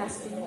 Testing.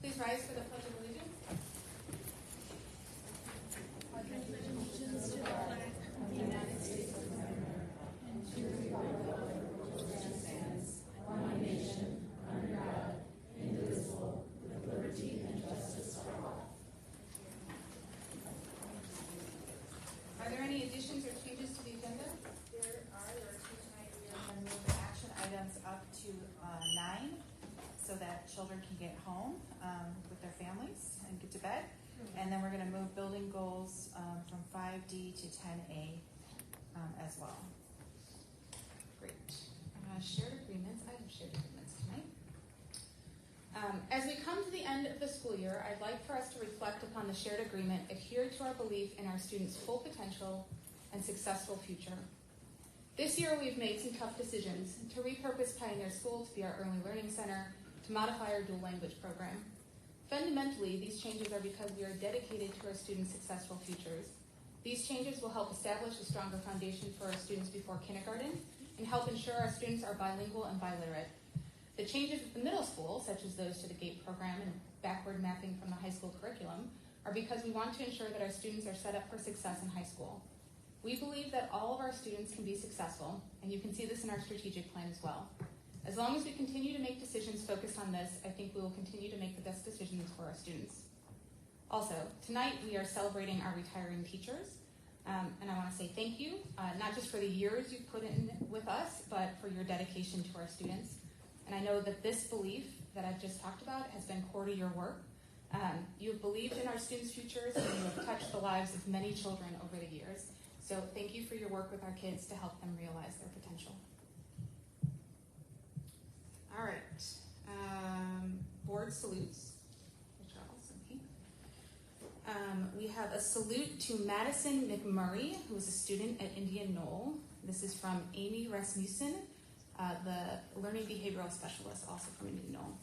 Please rise for the Pledge of Allegiance. children can get home with their families and get to bed. And then we're going to move building goals from 5D to 10A as well. Great. Shared agreements. I have shared agreements tonight. As we come to the end of the school year, I'd like for us to reflect upon the shared agreement, adhere to our belief in our students' full potential and successful future. This year, we've made some tough decisions to repurpose Pioneer School to be our early learning center, to modify our dual language program. Fundamentally, these changes are because we are dedicated to our students' successful futures. These changes will help establish a stronger foundation for our students before kindergarten and help ensure our students are bilingual and biliterate. The changes at the middle school, such as those to the GATE program and backward mapping from the high school curriculum, are because we want to ensure that our students are set up for success in high school. We believe that all of our students can be successful, and you can see this in our strategic plan as well. As long as we continue to make decisions focused on this, I think we will continue to make the best decisions for our students. Also, tonight we are celebrating our retiring teachers, and I want to say thank you, not just for the years you've put in with us, but for your dedication to our students. And I know that this belief that I've just talked about has been core to your work. You have believed in our students' futures, and you have touched the lives of many children over the years. So thank you for your work with our kids to help them realize their potential. All right, board salutes, which are also me. We have a salute to Madison McMurray, who is a student at Indian Knoll. This is from Amy Rasmussen, the Learning Behavioral Specialist, also from Indian Knoll.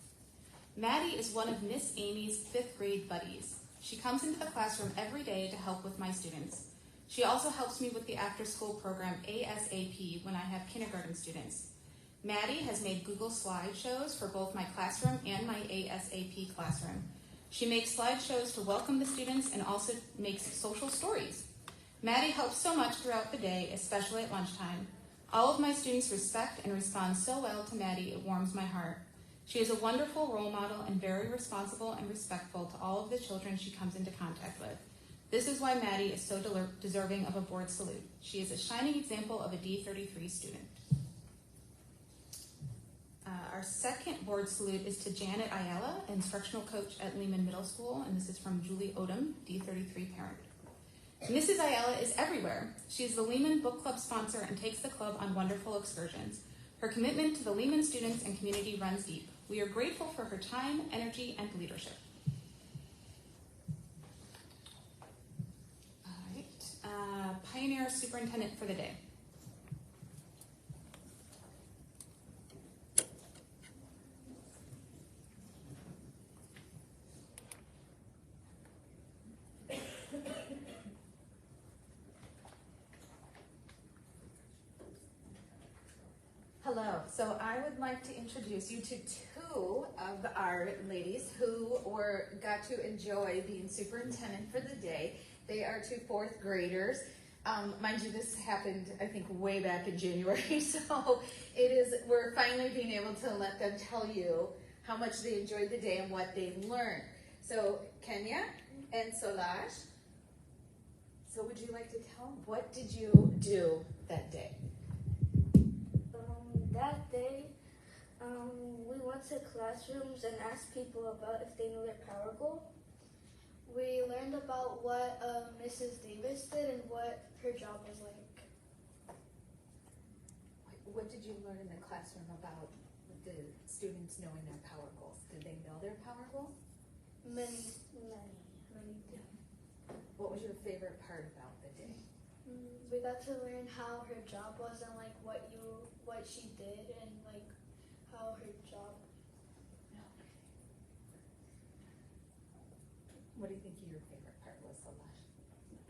Maddie is one of Miss Amy's 5th grade buddies. She comes into the classroom every day to help with my students. She also helps me with the after-school program ASAP when I have kindergarten students. Maddie has made Google slideshows for both my classroom and my ASAP classroom. She makes slideshows to welcome the students and also makes social stories. Maddie helps so much throughout the day, especially at lunchtime. All of my students respect and respond so well to Maddie, it warms my heart. She is a wonderful role model and very responsible and respectful to all of the children she comes into contact with. This is why Maddie is so deserving of a board salute. She is a shining example of a D33 student. Our second board salute is to Janet Ayala, instructional coach at Lehman Middle School, and this is from Julie Odom, D33 parent. Mrs. Ayala is everywhere. She is the Lehman Book Club sponsor and takes the club on wonderful excursions. Her commitment to the Lehman students and community runs deep. We are grateful for her time, energy, and leadership. All right, Pioneer Superintendent for the day. Hello, so I would like to introduce you to two of our ladies who got to enjoy being superintendent for the day. They are two 4th graders. Mind you, this happened, I think, way back in January, so we're finally being able to let them tell you how much they enjoyed the day and what they learned. So, Kenya and Solaj, so would you like to tell them, what did you do that day? That day, we went to classrooms and asked people about if they knew their power goal. We learned about what Mrs. Davis did and what her job was like. What did you learn in the classroom about the students knowing their power goals? Did they know their power goals? Many did. What was your favorite part about the day? We got to learn how her job was and like what she did and like how her job. What do you think your favorite part was, Solaj?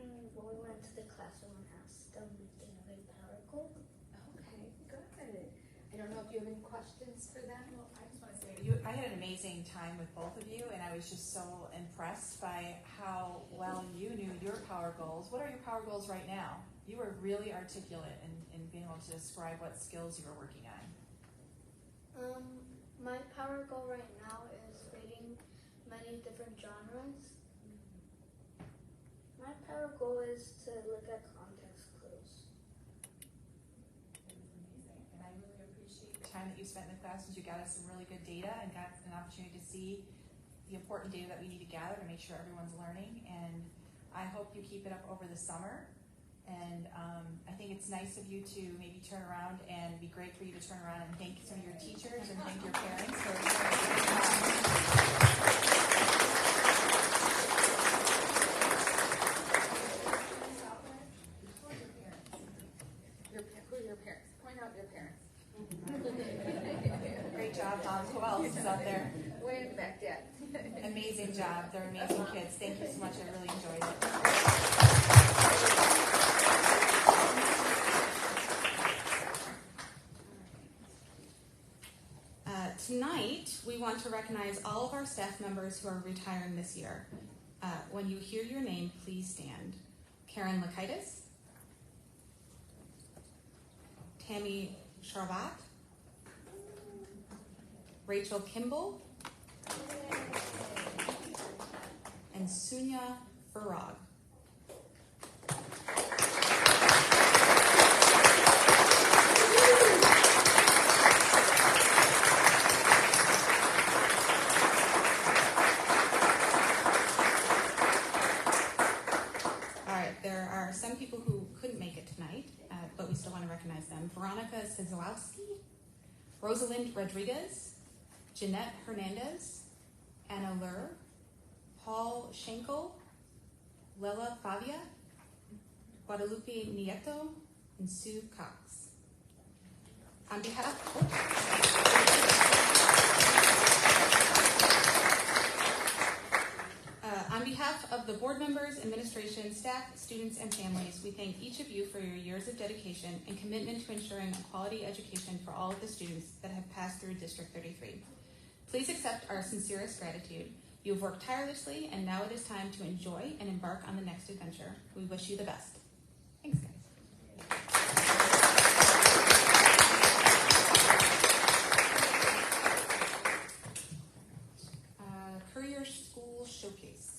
When we went to the classroom and asked them if they knew their power goal. Okay, good. I don't know if you have any questions for them. Well, I just want to say, I had an amazing time with both of you, and I was just so impressed by how well you knew your power goals. What are your power goals right now? You were really articulate in being able to describe what skills you were working on. My power goal right now is reading many different genres. My power goal is to look at context clues. It was amazing, and I really appreciate the time that you spent in the classrooms. You got us some really good data and got an opportunity to see the important data that we need to gather to make sure everyone's learning. And I hope you keep it up over the summer. And I think it's nice of you to maybe turn around, and be great for you to turn around and thank some of your teachers and thank your parents for doing a great job. Who are your parents? Point out your parents. Great job, Tom. Who else is out there? Way in the back, yeah. Amazing job. They're amazing kids. Thank you so much. I really enjoyed it. Tonight, we want to recognize all of our staff members who are retiring this year. When you hear your name, please stand. Karen Lakaitis, Tammy Sharbat, Rachel Kimball, and Sunya Farag. There are some people who couldn't make it tonight, but we still want to recognize them. Veronica Sizowski, Rosalind Rodriguez, Jeanette Hernandez, Anna Lur, Paul Schenkel, Lela Favia, Guadalupe Nieto, and Sue Cox. On behalf of the board members, administration, staff, students, and families, we thank each of you for your years of dedication and commitment to ensuring a quality education for all of the students that have passed through District 33. Please accept our sincerest gratitude. You have worked tirelessly, and now it is time to enjoy and embark on the next adventure. We wish you the best. Thanks, guys. Courier School Showcase.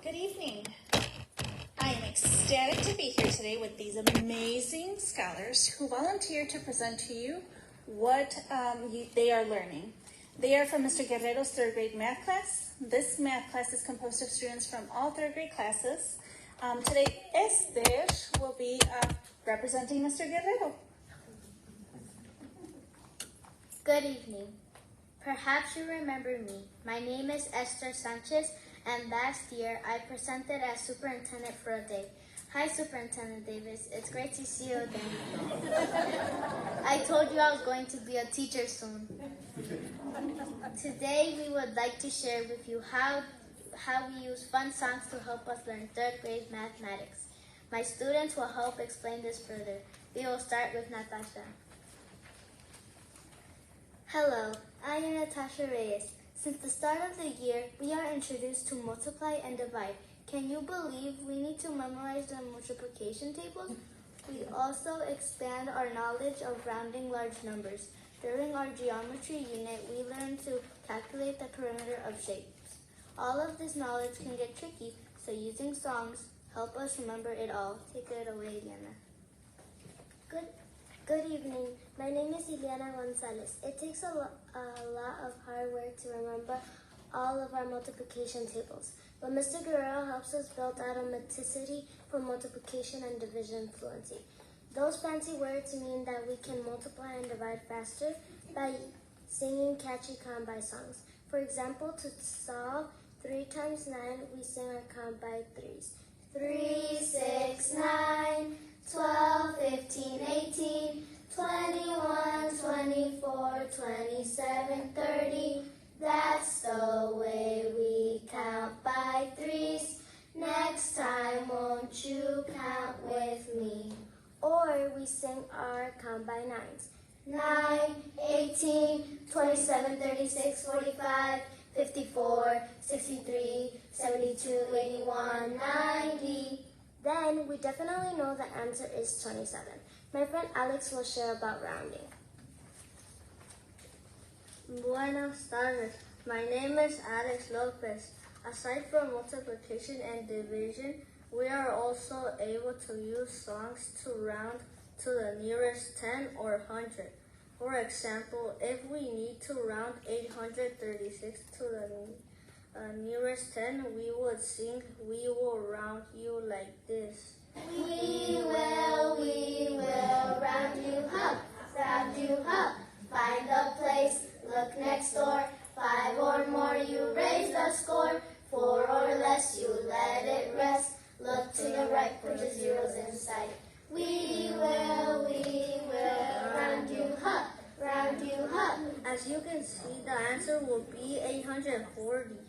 Good evening. I am ecstatic to be here today with these amazing scholars who volunteered to present to you what they are learning. They are from Mr. Guerrero's third grade math class. This math class is composed of students from all third grade classes. Today, Esther will be representing Mr. Guerrero. Good evening. Perhaps you remember me. My name is Esther Sanchez, and last year I presented as superintendent for a day. Hi, Superintendent Davis. It's great to see you again. I told you I was going to be a teacher soon. Today we would like to share with you how we use fun songs to help us learn third grade mathematics. My students will help explain this further. We will start with Natasha. Hello, I am Natasha Reyes. Since the start of the year, we are introduced to multiply and divide. Can you believe we need to memorize the multiplication tables? We also expand our knowledge of rounding large numbers. During our geometry unit, we learn to calculate the perimeter of shapes. All of this knowledge can get tricky, so using songs help us remember it all. Take it away, Diana. Good evening. My name is Ileana Gonzalez. It takes a lot of hard work to remember all of our multiplication tables, but Mr. Guerrero helps us build automaticity for multiplication and division fluency. Those fancy words mean that we can multiply and divide faster by singing catchy count by songs. For example, to solve 3 times 9, we sing our count by threes. 3, 6, 9, 12, 15, 18, 21, 24, 27, 30. That's the way we count by threes. Next time, won't you count with me? Or we sing our count by nines. 9, 18, 27, 36, 45, 54, 63, 72, 81, 90. Then we definitely know the answer is 27. My friend Alex will share about rounding. Buenas tardes. My name is Alex Lopez. Aside from multiplication and division, we are also able to use songs to round to the nearest 10 or 100. For example, if we need to round 836 to the nearest 10, we would sing, "We will round you like this." We will round you up, round you up. Find the place, look next door. 5 or more, you raise the score. 4 or less, you let it rest. Look to the right, put your zeros in sight. We will round you up, round you up. As you can see, the answer will be 840.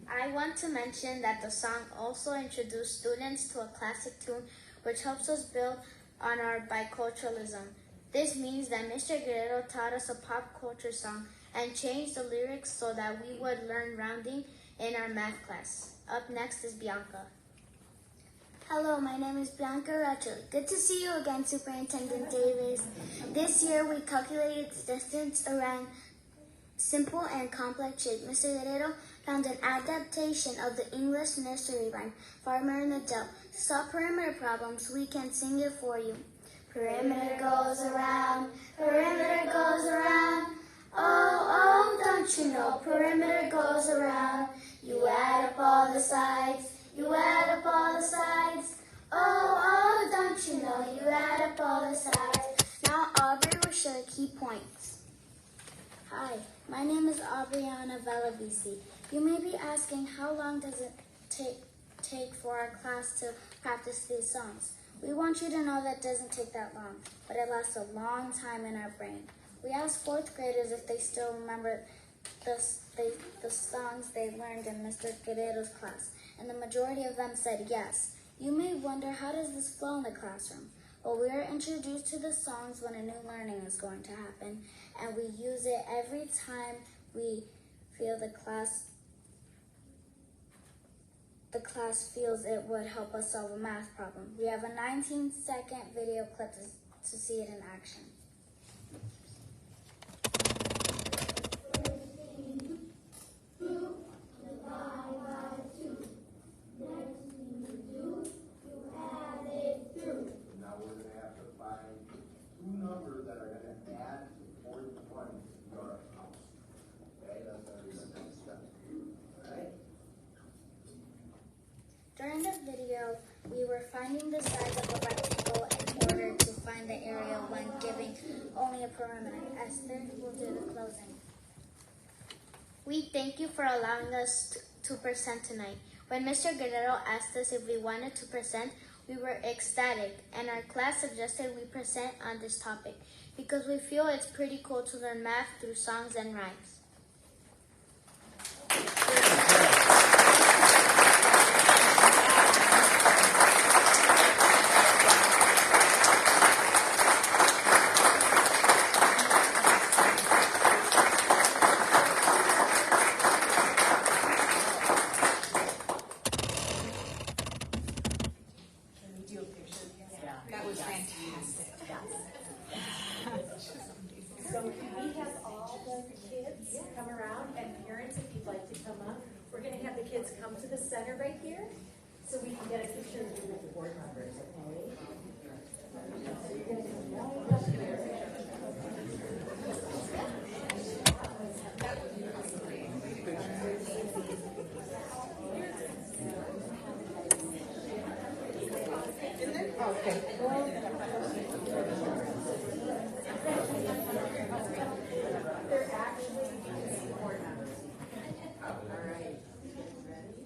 I want to mention that the song also introduced students to a classic tune which helps us build on our biculturalism. This means that Mr. Guerrero taught us a pop culture song and changed the lyrics so that we would learn rounding in our math class. Up next is Bianca. Hello, my name is Bianca Rachel. Good to see you again, Superintendent Davis. This year we calculated the distance around simple and complex shape. Mr. Guerrero found an adaptation of the English nursery rhyme, Farmer in the Dell. To solve perimeter problems, we can sing it for you. Perimeter goes around, perimeter goes around. Oh, oh, don't you know, perimeter goes around. You add up all the sides, you add up all the sides. Oh, oh, don't you know, you add up all the sides. Now Aubrey will share key points. Hi, my name is Aubriana Vallavisi. You may be asking, how long does it take for our class to practice these songs? We want you to know that it doesn't take that long, but it lasts a long time in our brain. We asked 4th graders if they still remember the songs they learned in Mr. Guerrero's class, and the majority of them said yes. You may wonder, how does this flow in the classroom? Well, we are introduced to the songs when a new learning is going to happen, and we use it every time we feel the class feels it would help us solve a math problem. We have a 19-second video clip to see it in action. Now we're going to have to find 2 numbers that are going to add to 41 in your house. Okay, that's going to be the next step. All right? During the video, we were finding the size of a rectangle in order to find the area when giving only a perimeter. Esther will do the closing. We thank you for allowing us to present tonight. When Mr. Guerrero asked us if we wanted to present, we were ecstatic, and our class suggested we present on this topic because we feel it's pretty cool to learn math through songs and rhymes. That was fantastic. So can we have all the kids come around, and parents, if you'd like to come up, we're going to have the kids come to the center right here so we can get a picture of you with the board members, okay? So you're going to come right up here. Okay. They're actually board members. All right. Ready?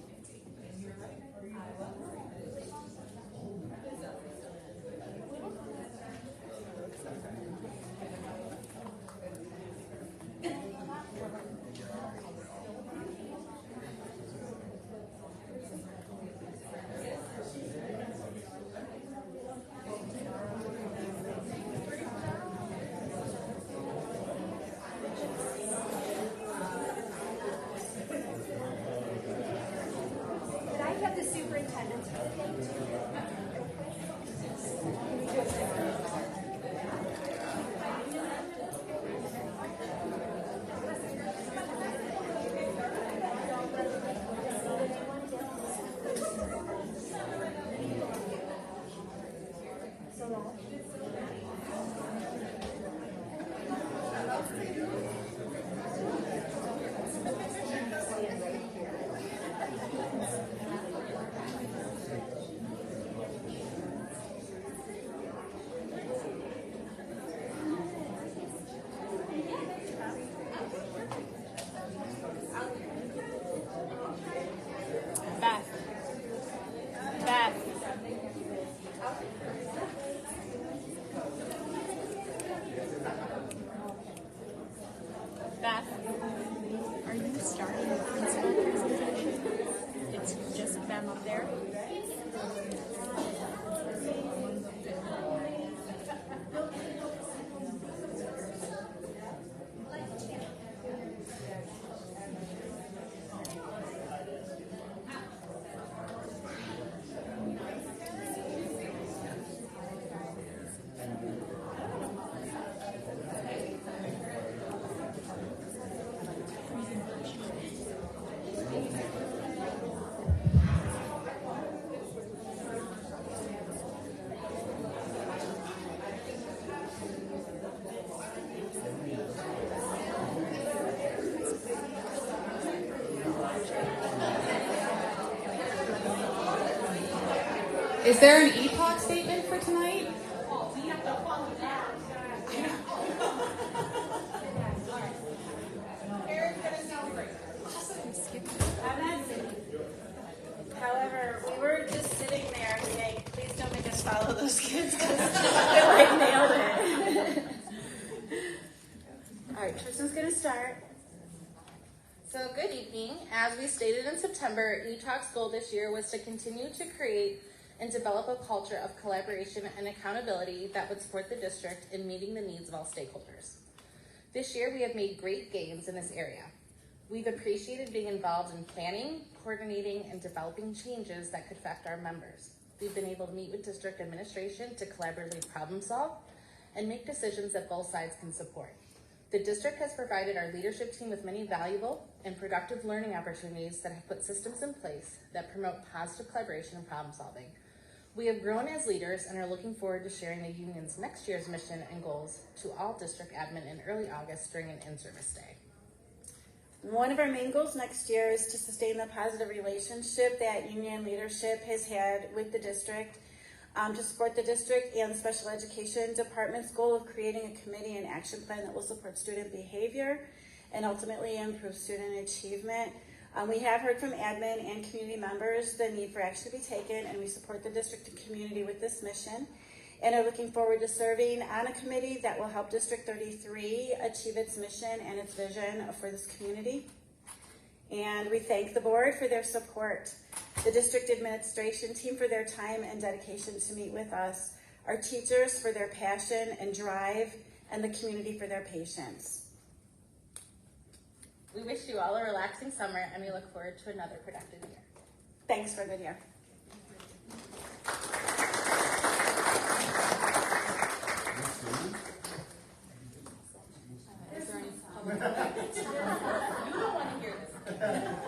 superintendents for the day too. Beth, are you starting the principal presentation? It's just them up there. Is there an epoch statement for tonight? However, we were just sitting there saying, please don't make us follow those kids because they like nailed it. All right, Tristan's going to start. So good evening. As we stated in September, eTalk's goal this year was to continue to create and develop a culture of collaboration and accountability that would support the district in meeting the needs of all stakeholders. This year, we have made great gains in this area. We've appreciated being involved in planning, coordinating, and developing changes that could affect our members. We've been able to meet with district administration to collaboratively problem solve and make decisions that both sides can support. The district has provided our leadership team with many valuable and productive learning opportunities that have put systems in place that promote positive collaboration and problem solving. We have grown as leaders and are looking forward to sharing the union's next year's mission and goals to all district admin in early August during an in-service day. One of our main goals next year is to sustain the positive relationship that union leadership has had with the district, to support the district and the special education department's goal of creating a committee and action plan that will support student behavior and ultimately improve student achievement. We have heard from admin and community members the need for action to be taken, and we support the district and community with this mission and are looking forward to serving on a committee that will help District 33 achieve its mission and its vision for this community. And we thank the board for their support, the district administration team for their time and dedication to meet with us, our teachers for their passion and drive, and the community for their patience. We wish you all a relaxing summer, and we look forward to another productive year. Thanks for a good year. Is there any public comment? You don't want to hear this.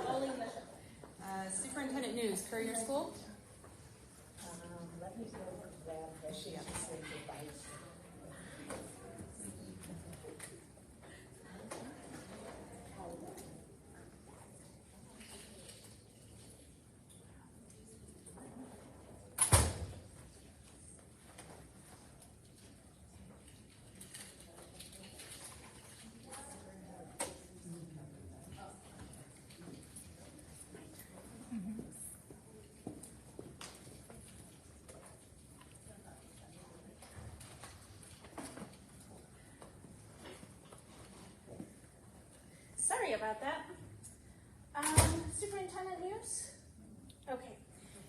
Only in the show. Superintendent news, Courier School. Let me go grab that. She has to say goodbye. Sorry about that. Superintendent news? Okay.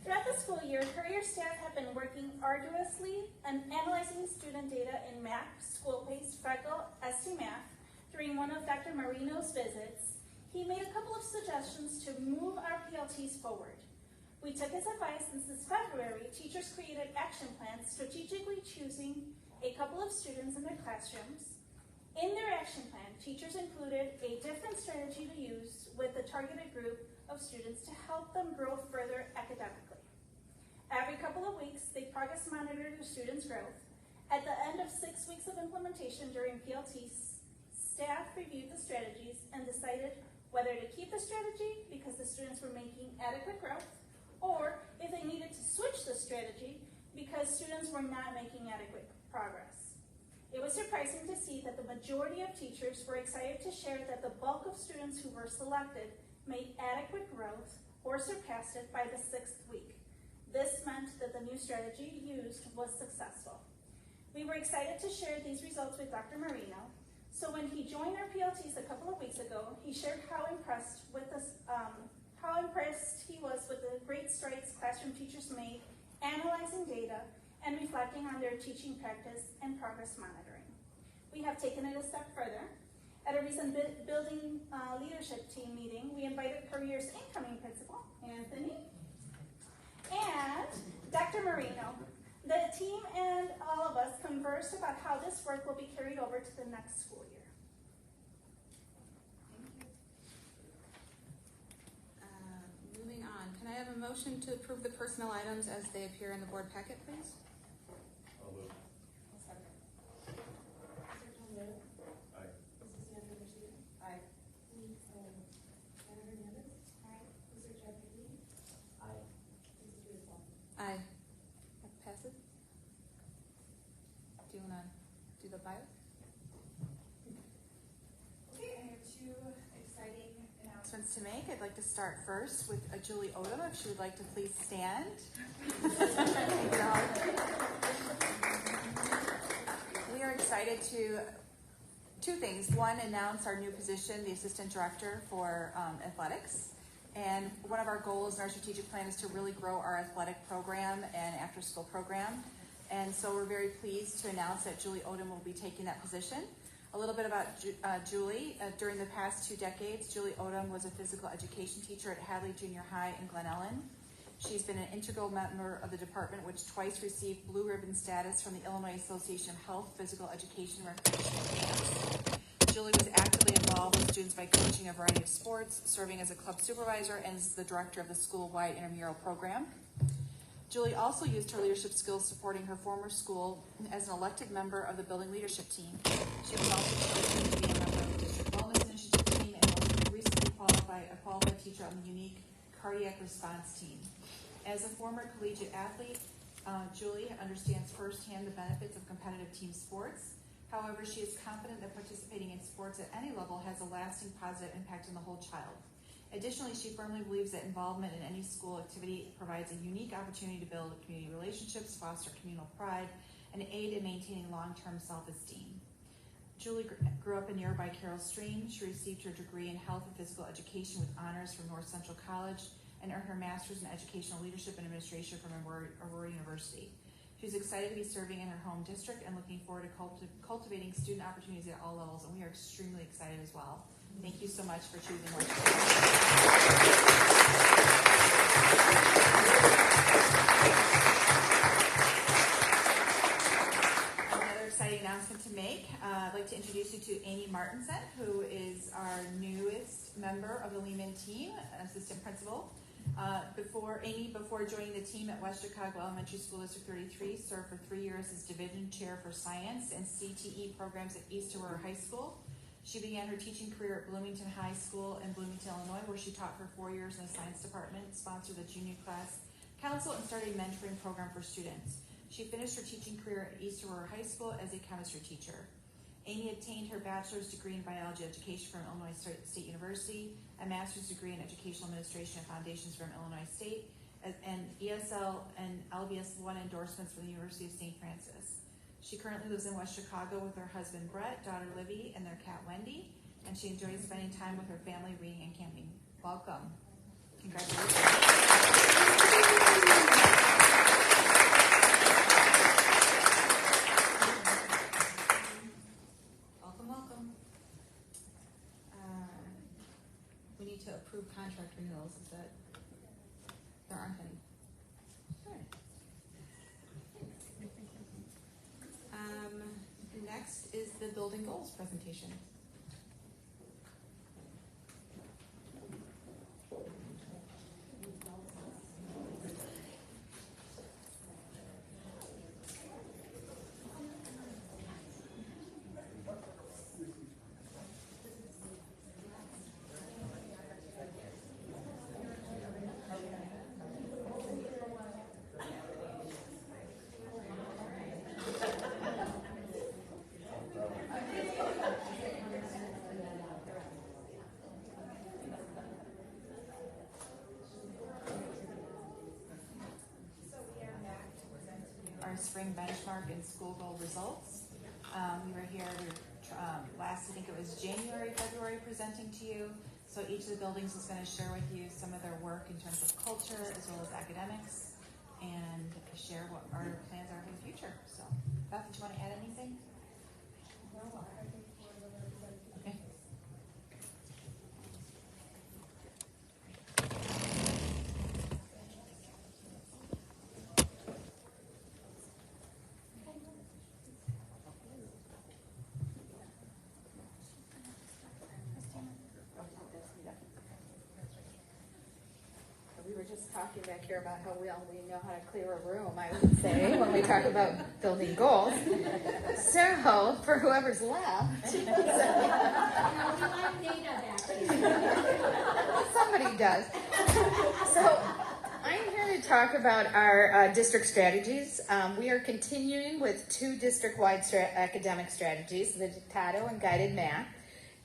Throughout the school year, Courier staff have been working arduously and analyzing student data in math, school-paced, FRECL, ST Math. During one of Dr. Marino's visits, he made a couple of suggestions to move our PLTs forward. We took his advice, and this February, teachers created action plans, strategically choosing a couple of students in their classrooms. In their action plan, teachers included a different strategy to use with a targeted group of students to help them grow further academically. Every couple of weeks, they progress monitored the students' growth. At the end of 6 weeks of implementation during PLTs, staff reviewed the strategies and decided whether to keep the strategy because the students were making adequate growth, or if they needed to switch the strategy because students were not making adequate progress. It was surprising to see that the majority of teachers were excited to share that the bulk of students who were selected made adequate growth or surpassed it by the 6th week. This meant that the new strategy used was successful. We were excited to share these results with Dr. Marino. So when he joined our PLTs a couple of weeks ago, he shared how impressed he was with the great strides classroom teachers made, analyzing data, and reflecting on their teaching practice and progress monitoring. We have taken it a step further. At a recent building leadership team meeting, we invited Career's incoming principal, Anthony, and Dr. Marino. The team and all of us conversed about how this work will be carried over to the next school year. Moving on, can I have a motion to approve the personnel items as they appear in the board packet, please? I'll move. Aye. Aye. Aye. That passes. Do you want to do the bio? Okay, I have 2 exciting announcements. To make. I'd like to start first with Julie Odom, if she would like to please stand. We are excited to, 2 things. One, announce our new position, the Assistant Director for Athletics. And one of our goals in our strategic plan is to really grow our athletic program and after-school program. And so we're very pleased to announce that Julie Odom will be taking that position. A little bit about Julie. During the past 2 decades, Julie Odom was a physical education teacher at Hadley Junior High in Glen Ellen. She's been an integral member of the department, which twice received blue ribbon status from the Illinois Association of Health, Physical Education, Recreation, and Camps. Julie was actively involved with students by coaching a variety of sports, serving as a club supervisor, and as the director of the school-wide intramural program. Julie also used her leadership skills supporting her former school as an elected member of the building leadership team. She was also chosen to be a member of the district wellness initiative team and was recently a qualified teacher on the unique cardiac response team. As a former collegiate athlete, Julie understands firsthand the benefits of competitive team sports. However, she is confident that participating in sports at any level has a lasting positive impact on the whole child. Additionally, she firmly believes that involvement in any school activity provides a unique opportunity to build community relationships, foster communal pride, and aid in maintaining long-term self-esteem. Julie grew up in nearby Carroll Stream. She received her degree in health and physical education with honors from North Central College and earned her master's in educational leadership and administration from Aurora University. She's excited to be serving in her home district and looking forward to cultivating student opportunities at all levels, and we are extremely excited as well. Thank you so much for choosing West Another exciting announcement to make. I'd like to introduce you to Amy Martinson, who is our newest member of the Lehman team, assistant principal. Before joining the team at West Chicago Elementary School District 33, served for 3 years as division chair for science and CTE programs at East Aurora High School. She began her teaching career at Bloomington High School in Bloomington, Illinois, where she taught for 4 years in the science department, sponsored the junior class council, and started a mentoring program for students. She finished her teaching career at East Aurora High School as a chemistry teacher. Amy obtained her bachelor's degree in biology education from Illinois State University, a master's degree in educational administration and foundations from Illinois State, and ESL and LBS 1 endorsements from the University of St. Francis. She currently lives in West Chicago with her husband Brett, daughter Livy, and their cat Wendy, and she enjoys spending time with her family, reading and camping. Welcome. Congratulations. Welcome. We need to approve contract renewals. Is that there aren't any? goals presentation. Our spring benchmark and school goal results. We were here last, I think it was January, February, presenting to you. So each of the buildings is going to share with you some of their work in terms of culture as well as academics, and share what our plans are for the future. So, Beth, do you want to add anything? No, I think okay. We were just talking back here about how well we know how to clear a room, I would say, when we talk about building goals. So, for whoever's left, somebody does. So, I'm here to talk about our district strategies. We are continuing with 2 district-wide academic strategies, the Dictado and guided math.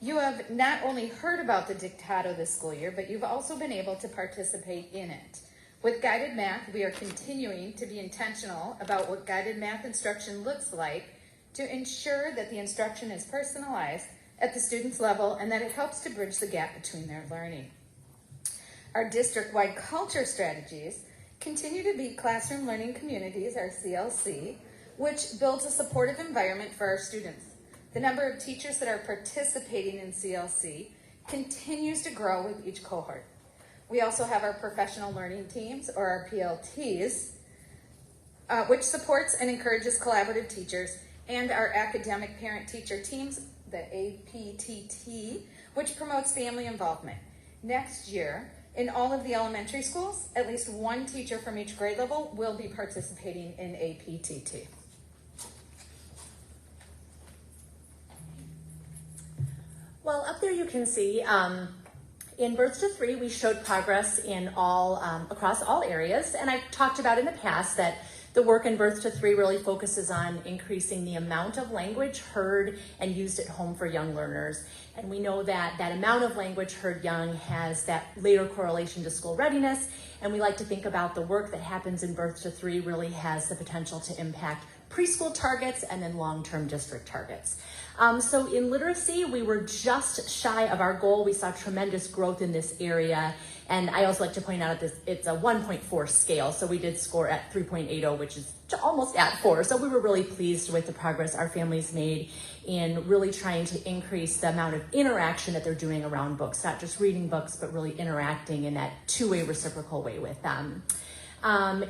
You have not only heard about the Dictado this school year, but you've also been able to participate in it. With guided math, we are continuing to be intentional about what guided math instruction looks like to ensure that the instruction is personalized at the student's level and that it helps to bridge the gap between their learning. Our district-wide culture strategies continue to be classroom learning communities, our CLC, which builds a supportive environment for our students. The number of teachers that are participating in CLC continues to grow with each cohort. We also have our professional learning teams, or our PLTs, which supports and encourages collaborative teachers, and our academic parent-teacher teams, the APTT, which promotes family involvement. Next year, in all of the elementary schools, at least 1 teacher from each grade level will be participating in APTT. Well, up there you can see in Birth to 3, we showed progress in all across all areas, and I've talked about in the past that the work in Birth to 3 really focuses on increasing the amount of language heard and used at home for young learners. And we know that that amount of language heard young has that later correlation to school readiness, and we like to think about the work that happens in Birth to 3 really has the potential to impact preschool targets and then long-term district targets. So in literacy, we were just shy of our goal. We saw tremendous growth in this area. And I also like to point out that it's a 1.4 scale. So we did score at 3.80, which is almost at 4. So we were really pleased with the progress our families made in really trying to increase the amount of interaction that they're doing around books, not just reading books, but really interacting in that two-way reciprocal way with them.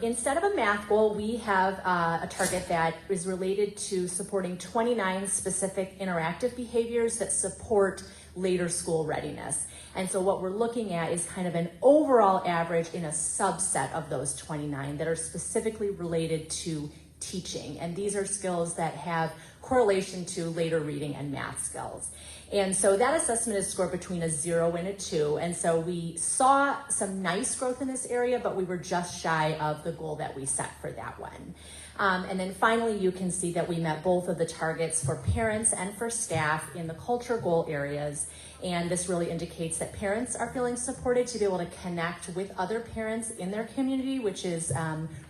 Instead of a math goal, we have a target that is related to supporting 29 specific interactive behaviors that support later school readiness. And so what we're looking at is kind of an overall average in a subset of those 29 that are specifically related to teaching. And these are skills that have correlation to later reading and math skills. And so that assessment is scored between a 0 and a 2. And so we saw some nice growth in this area, but we were just shy of the goal that we set for that one. And then finally, you can see that we met both of the targets for parents and for staff in the culture goal areas. And this really indicates that parents are feeling supported to be able to connect with other parents in their community, which is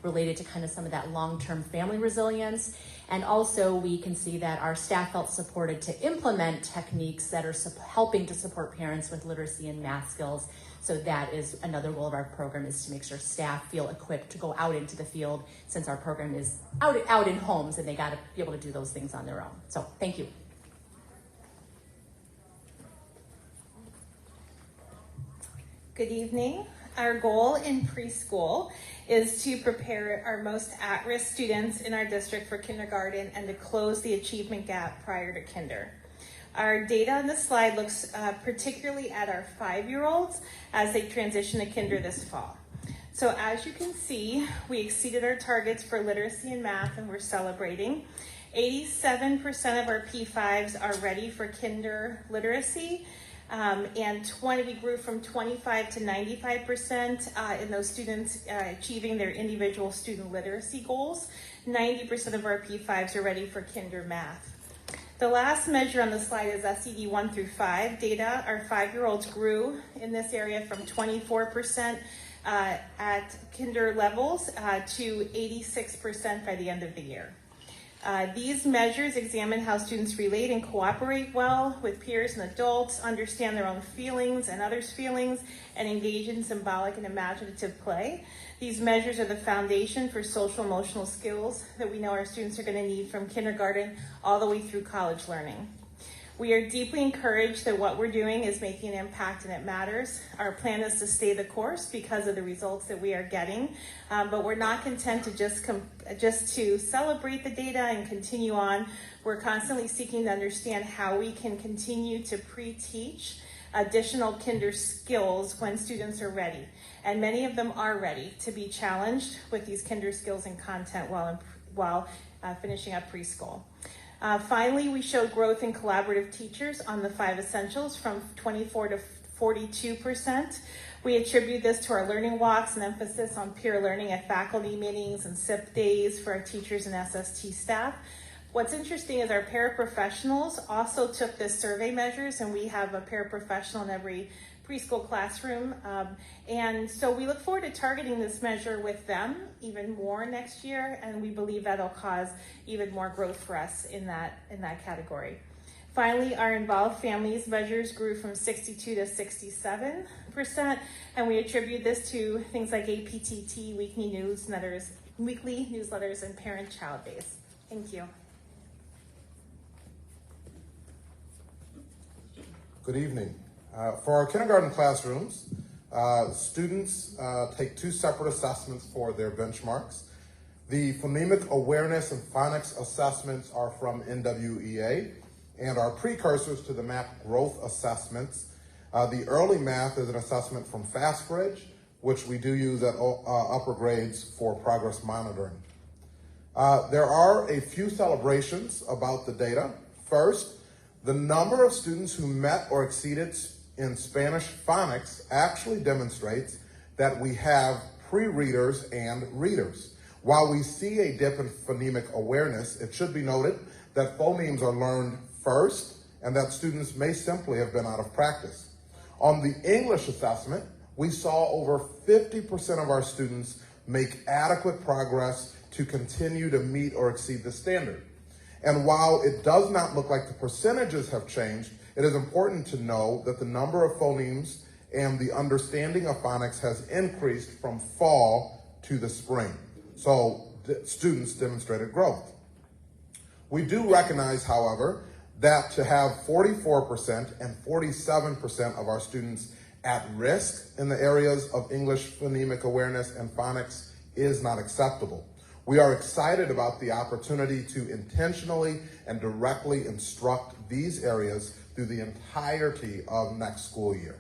related to kind of some of that long-term family resilience. And also we can see that our staff felt supported to implement techniques that are helping to support parents with literacy and math skills. So that is another goal of our program, is to make sure staff feel equipped to go out into the field, since our program is out in homes and they got to be able to do those things on their own. So thank you. Good evening. Our goal in preschool is to prepare our most at-risk students in our district for kindergarten and to close the achievement gap prior to kinder. Our data on this slide looks particularly at our 5-year-olds as they transition to kinder this fall. So as you can see, we exceeded our targets for literacy and math, and we're celebrating. 87% of our P5s are ready for kinder literacy, and we grew from 25 to 95% in those students achieving their individual student literacy goals. 90% of our P5s are ready for kinder math. The last measure on the slide is SED 1 through 5 data. Our 5-year-olds grew in this area from 24% at kinder levels to 86% by the end of the year. These measures examine how students relate and cooperate well with peers and adults, understand their own feelings and others' feelings, and engage in symbolic and imaginative play. These measures are the foundation for social emotional skills that we know our students are going to need from kindergarten all the way through college learning. We are deeply encouraged that what we're doing is making an impact and it matters. Our plan is to stay the course because of the results that we are getting, but we're not content to just to celebrate the data and continue on. We're constantly seeking to understand how we can continue to pre-teach additional kinder skills when students are ready. And many of them are ready to be challenged with these kinder skills and content while finishing up preschool. Finally, we showed growth in collaborative teachers on the 5 essentials from 24 to 42%. We attribute this to our learning walks and emphasis on peer learning at faculty meetings and SIP days for our teachers and SST staff. What's interesting is our paraprofessionals also took this survey measures, and we have a paraprofessional in every preschool classroom. And so we look forward to targeting this measure with them even more next year, and we believe that'll cause even more growth for us in that category. Finally, our involved families measures grew from 62 to 67%, and we attribute this to things like APTT, weekly newsletters, and parent-child days. Thank you. Good evening. For our kindergarten classrooms, students take 2 separate assessments for their benchmarks. The phonemic awareness and phonics assessments are from NWEA and are precursors to the MAP growth assessments. The early math is an assessment from FastBridge, which we do use at upper grades for progress monitoring. There are a few celebrations about the data. First, the number of students who met or exceeded in Spanish phonics actually demonstrates that we have pre-readers and readers. While we see a dip in phonemic awareness, it should be noted that phonemes are learned first and that students may simply have been out of practice. On the English assessment, we saw over 50% of our students make adequate progress to continue to meet or exceed the standard. And while it does not look like the percentages have changed, it is important to know that the number of phonemes and the understanding of phonics has increased from fall to the spring. So students demonstrated growth. We do recognize, however, that to have 44% and 47% of our students at risk in the areas of English phonemic awareness and phonics is not acceptable. We are excited about the opportunity to intentionally and directly instruct these areas through the entirety of next school year.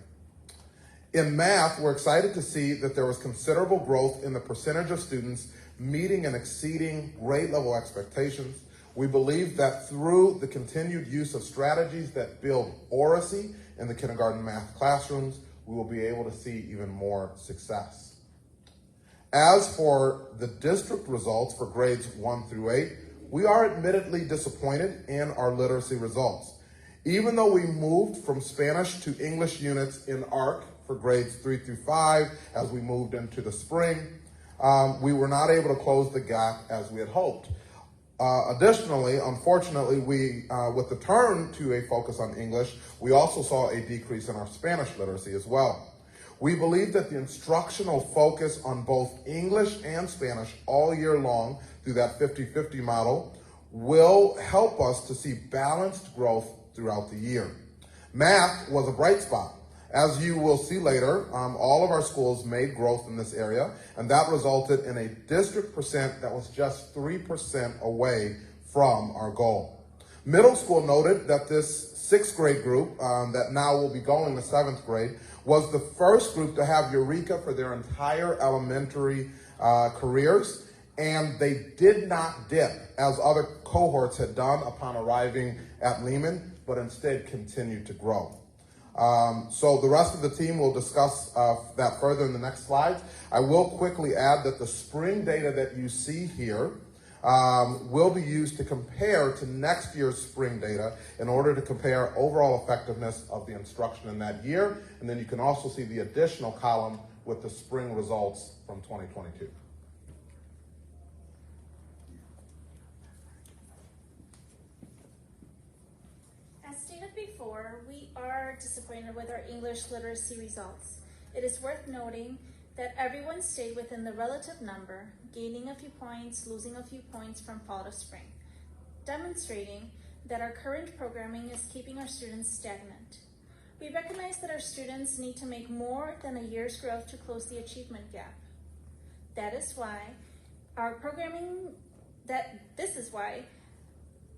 In math, we're excited to see that there was considerable growth in the percentage of students meeting and exceeding grade level expectations. We believe that through the continued use of strategies that build oracy in the kindergarten math classrooms, we will be able to see even more success. As for the district results for grades 1 through 8, we are admittedly disappointed in our literacy results. Even though we moved from Spanish to English units in ARC for grades 3 through 5 as we moved into the spring, we were not able to close the gap as we had hoped. Additionally, unfortunately, with the turn to a focus on English, we also saw a decrease in our Spanish literacy as well. We believe that the instructional focus on both English and Spanish all year long through that 50-50 model will help us to see balanced growth throughout the year. Math was a bright spot. As you will see later, all of our schools made growth in this area, and that resulted in a district percent that was just 3% away from our goal. Middle school noted that this sixth grade group that now will be going to seventh grade was the first group to have Eureka for their entire elementary careers, and they did not dip as other cohorts had done upon arriving at Lehman, but instead continued to grow. So the rest of the team will discuss that further in the next slides. I will quickly add that the spring data that you see here will be used to compare to next year's spring data in order to compare overall effectiveness of the instruction in that year. And then you can also see the additional column with the spring results from 2022. As stated before, we are disappointed with our English literacy results. It is worth noting that everyone stayed within the relative number, gaining a few points, losing a few points from fall to spring, demonstrating that our current programming is keeping our students stagnant. We recognize that our students need to make more than a year's growth to close the achievement gap. This is why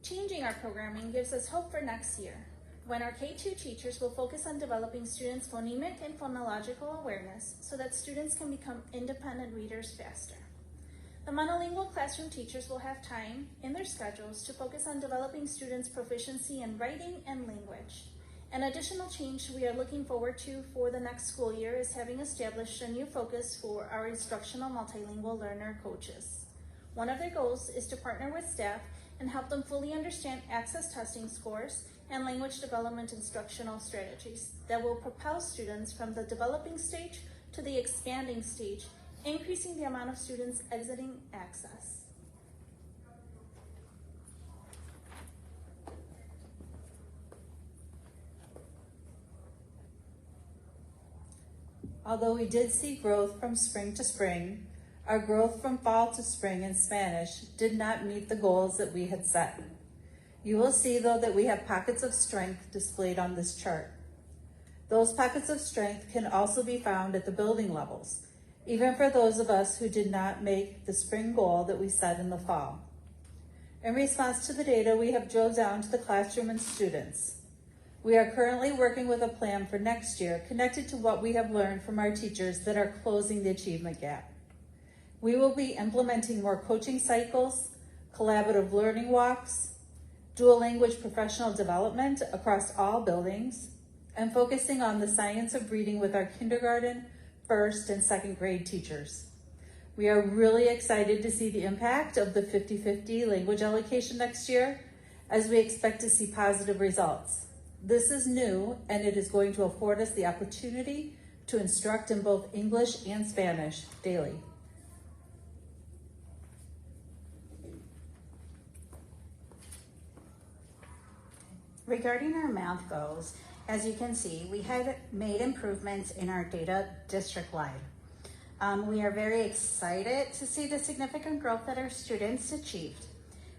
changing our programming gives us hope for next year, when our K-2 teachers will focus on developing students' phonemic and phonological awareness so that students can become independent readers faster. The monolingual classroom teachers will have time in their schedules to focus on developing students' proficiency in writing and language. An additional change we are looking forward to for the next school year is having established a new focus for our instructional multilingual learner coaches. One of their goals is to partner with staff and help them fully understand access testing scores and language development instructional strategies that will propel students from the developing stage to the expanding stage, increasing the amount of students exiting access. Although we did see growth from spring to spring, our growth from fall to spring in Spanish did not meet the goals that we had set. You will see, though, that we have pockets of strength displayed on this chart. Those pockets of strength can also be found at the building levels, even for those of us who did not make the spring goal that we set in the fall. In response to the data, we have drilled down to the classroom and students. We are currently working with a plan for next year connected to what we have learned from our teachers that are closing the achievement gap. We will be implementing more coaching cycles, collaborative learning walks, dual language professional development across all buildings, and focusing on the science of reading with our kindergarten, first, and second grade teachers. We are really excited to see the impact of the 50-50 language allocation next year, as we expect to see positive results. This is new, and it is going to afford us the opportunity to instruct in both English and Spanish daily. Regarding our math goals, as you can see, we have made improvements in our data district-wide. We are very excited to see the significant growth that our students achieved.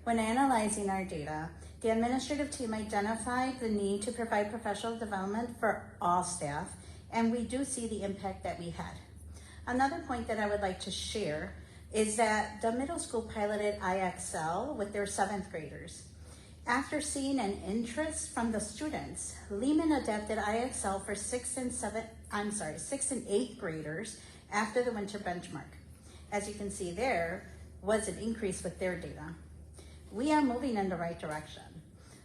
When analyzing our data, the administrative team identified the need to provide professional development for all staff, and we do see the impact that we had. Another point that I would like to share is that the middle school piloted IXL with their 7th graders. After seeing an interest from the students, Lehman adapted IXL for 6th and 8th graders after the winter benchmark. As you can see, there was an increase with their data. We are moving in the right direction.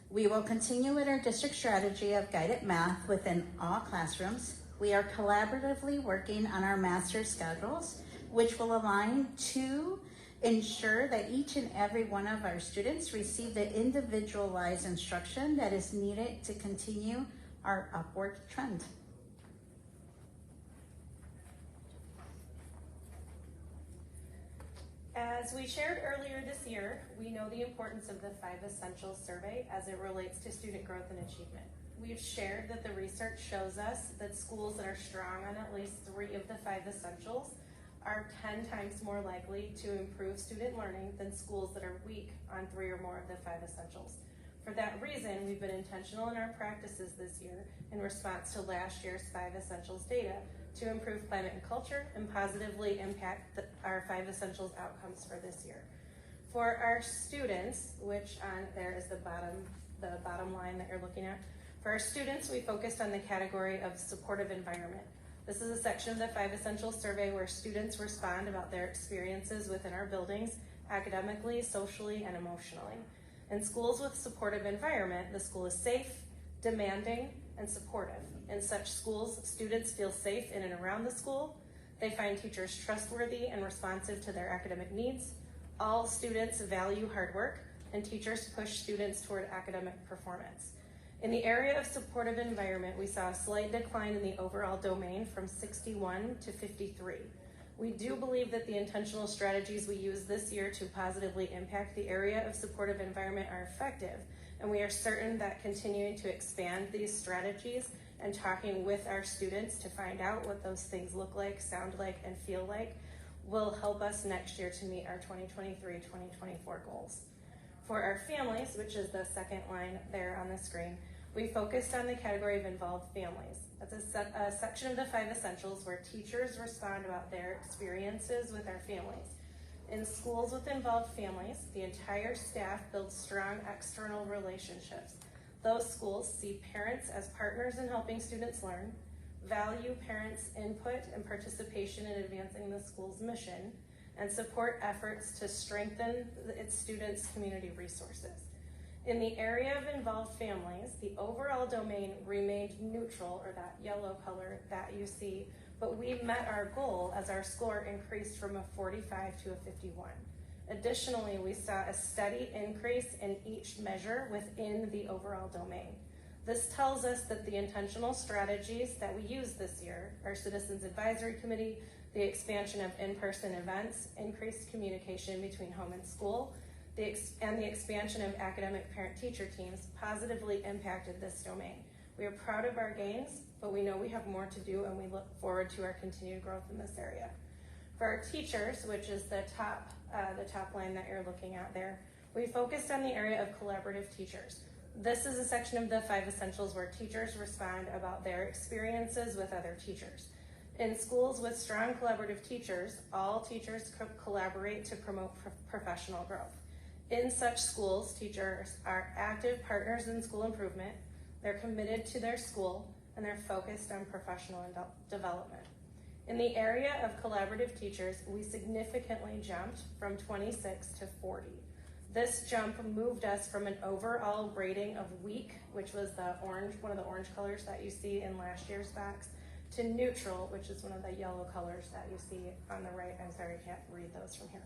We will continue with our district strategy of guided math within all classrooms. We are collaboratively working on our master schedules, which will align to ensure that each and every one of our students receive the individualized instruction that is needed to continue our upward trend. As we shared earlier this year, we know the importance of the 5 Essentials survey as it relates to student growth and achievement. We've shared that the research shows us that schools that are strong on at least 3 of the 5 Essentials are 10 times more likely to improve student learning than schools that are weak on 3 or more of the 5 Essentials. For that reason, we've been intentional in our practices this year in response to last year's 5 Essentials data to improve climate and culture and positively impact our 5 Essentials outcomes for this year. For our students, which on there is the bottom line that you're looking at, For our students, we focused on the category of supportive environment. This is a section of the 5 Essentials survey where students respond about their experiences within our buildings, academically, socially, and emotionally. In schools with supportive environment, the school is safe, demanding, and supportive. In such schools, students feel safe in and around the school. They find teachers trustworthy and responsive to their academic needs. All students value hard work, and teachers push students toward academic performance. In the area of supportive environment, we saw a slight decline in the overall domain from 61 to 53. We do believe that the intentional strategies we use this year to positively impact the area of supportive environment are effective, and we are certain that continuing to expand these strategies and talking with our students to find out what those things look like, sound like, and feel like will help us next year to meet our 2023-2024 goals. For our families, which is the second line there on the screen, we focused on the category of involved families. That's a section of the 5 Essentials where teachers respond about their experiences with our families. In schools with involved families, the entire staff builds strong external relationships. Those schools see parents as partners in helping students learn, value parents' input and participation in advancing the school's mission, and support efforts to strengthen its students' community resources. In the area of involved families, the overall domain remained neutral, or that yellow color that you see, but we met our goal as our score increased from a 45 to a 51. Additionally, we saw a steady increase in each measure within the overall domain. This tells us that the intentional strategies that we used this year, our Citizens Advisory Committee, the expansion of in-person events, increased communication between home and school, and the expansion of academic parent-teacher teams positively impacted this domain. We are proud of our gains, but we know we have more to do, and we look forward to our continued growth in this area. For our teachers, which is the top line that you're looking at there, we focused on the area of collaborative teachers. This is a section of the 5 Essentials where teachers respond about their experiences with other teachers. In schools with strong collaborative teachers, all teachers collaborate to promote professional growth. In such schools, teachers are active partners in school improvement, they're committed to their school, and they're focused on professional development. In the area of collaborative teachers, we significantly jumped from 26 to 40. This jump moved us from an overall rating of weak, which was the orange, one of the orange colors that you see in last year's box, to neutral, which is one of the yellow colors that you see on the right. I'm sorry, I can't read those from here.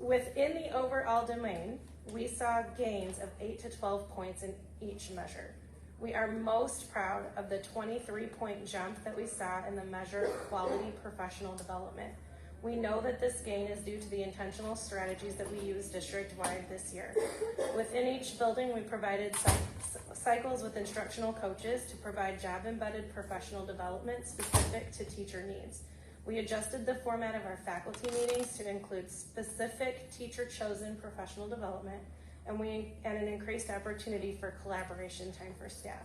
Within the overall domain, we saw gains of 8 to 12 points in each measure. We are most proud of the 23-point jump that we saw in the measure of quality professional development. We know that this gain is due to the intentional strategies that we use district-wide this year. Within each building, we provided cycles with instructional coaches to provide job-embedded professional development specific to teacher needs. We adjusted the format of our faculty meetings to include specific teacher-chosen professional development, and an increased opportunity for collaboration time for staff.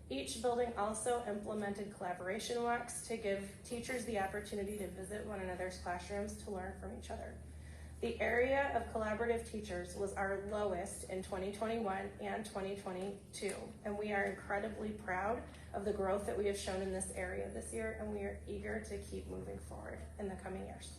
Each building also implemented collaboration walks to give teachers the opportunity to visit one another's classrooms to learn from each other. The area of collaborative teachers was our lowest in 2021 and 2022, and we are incredibly proud of the growth that we have shown in this area this year, and we are eager to keep moving forward in the coming years.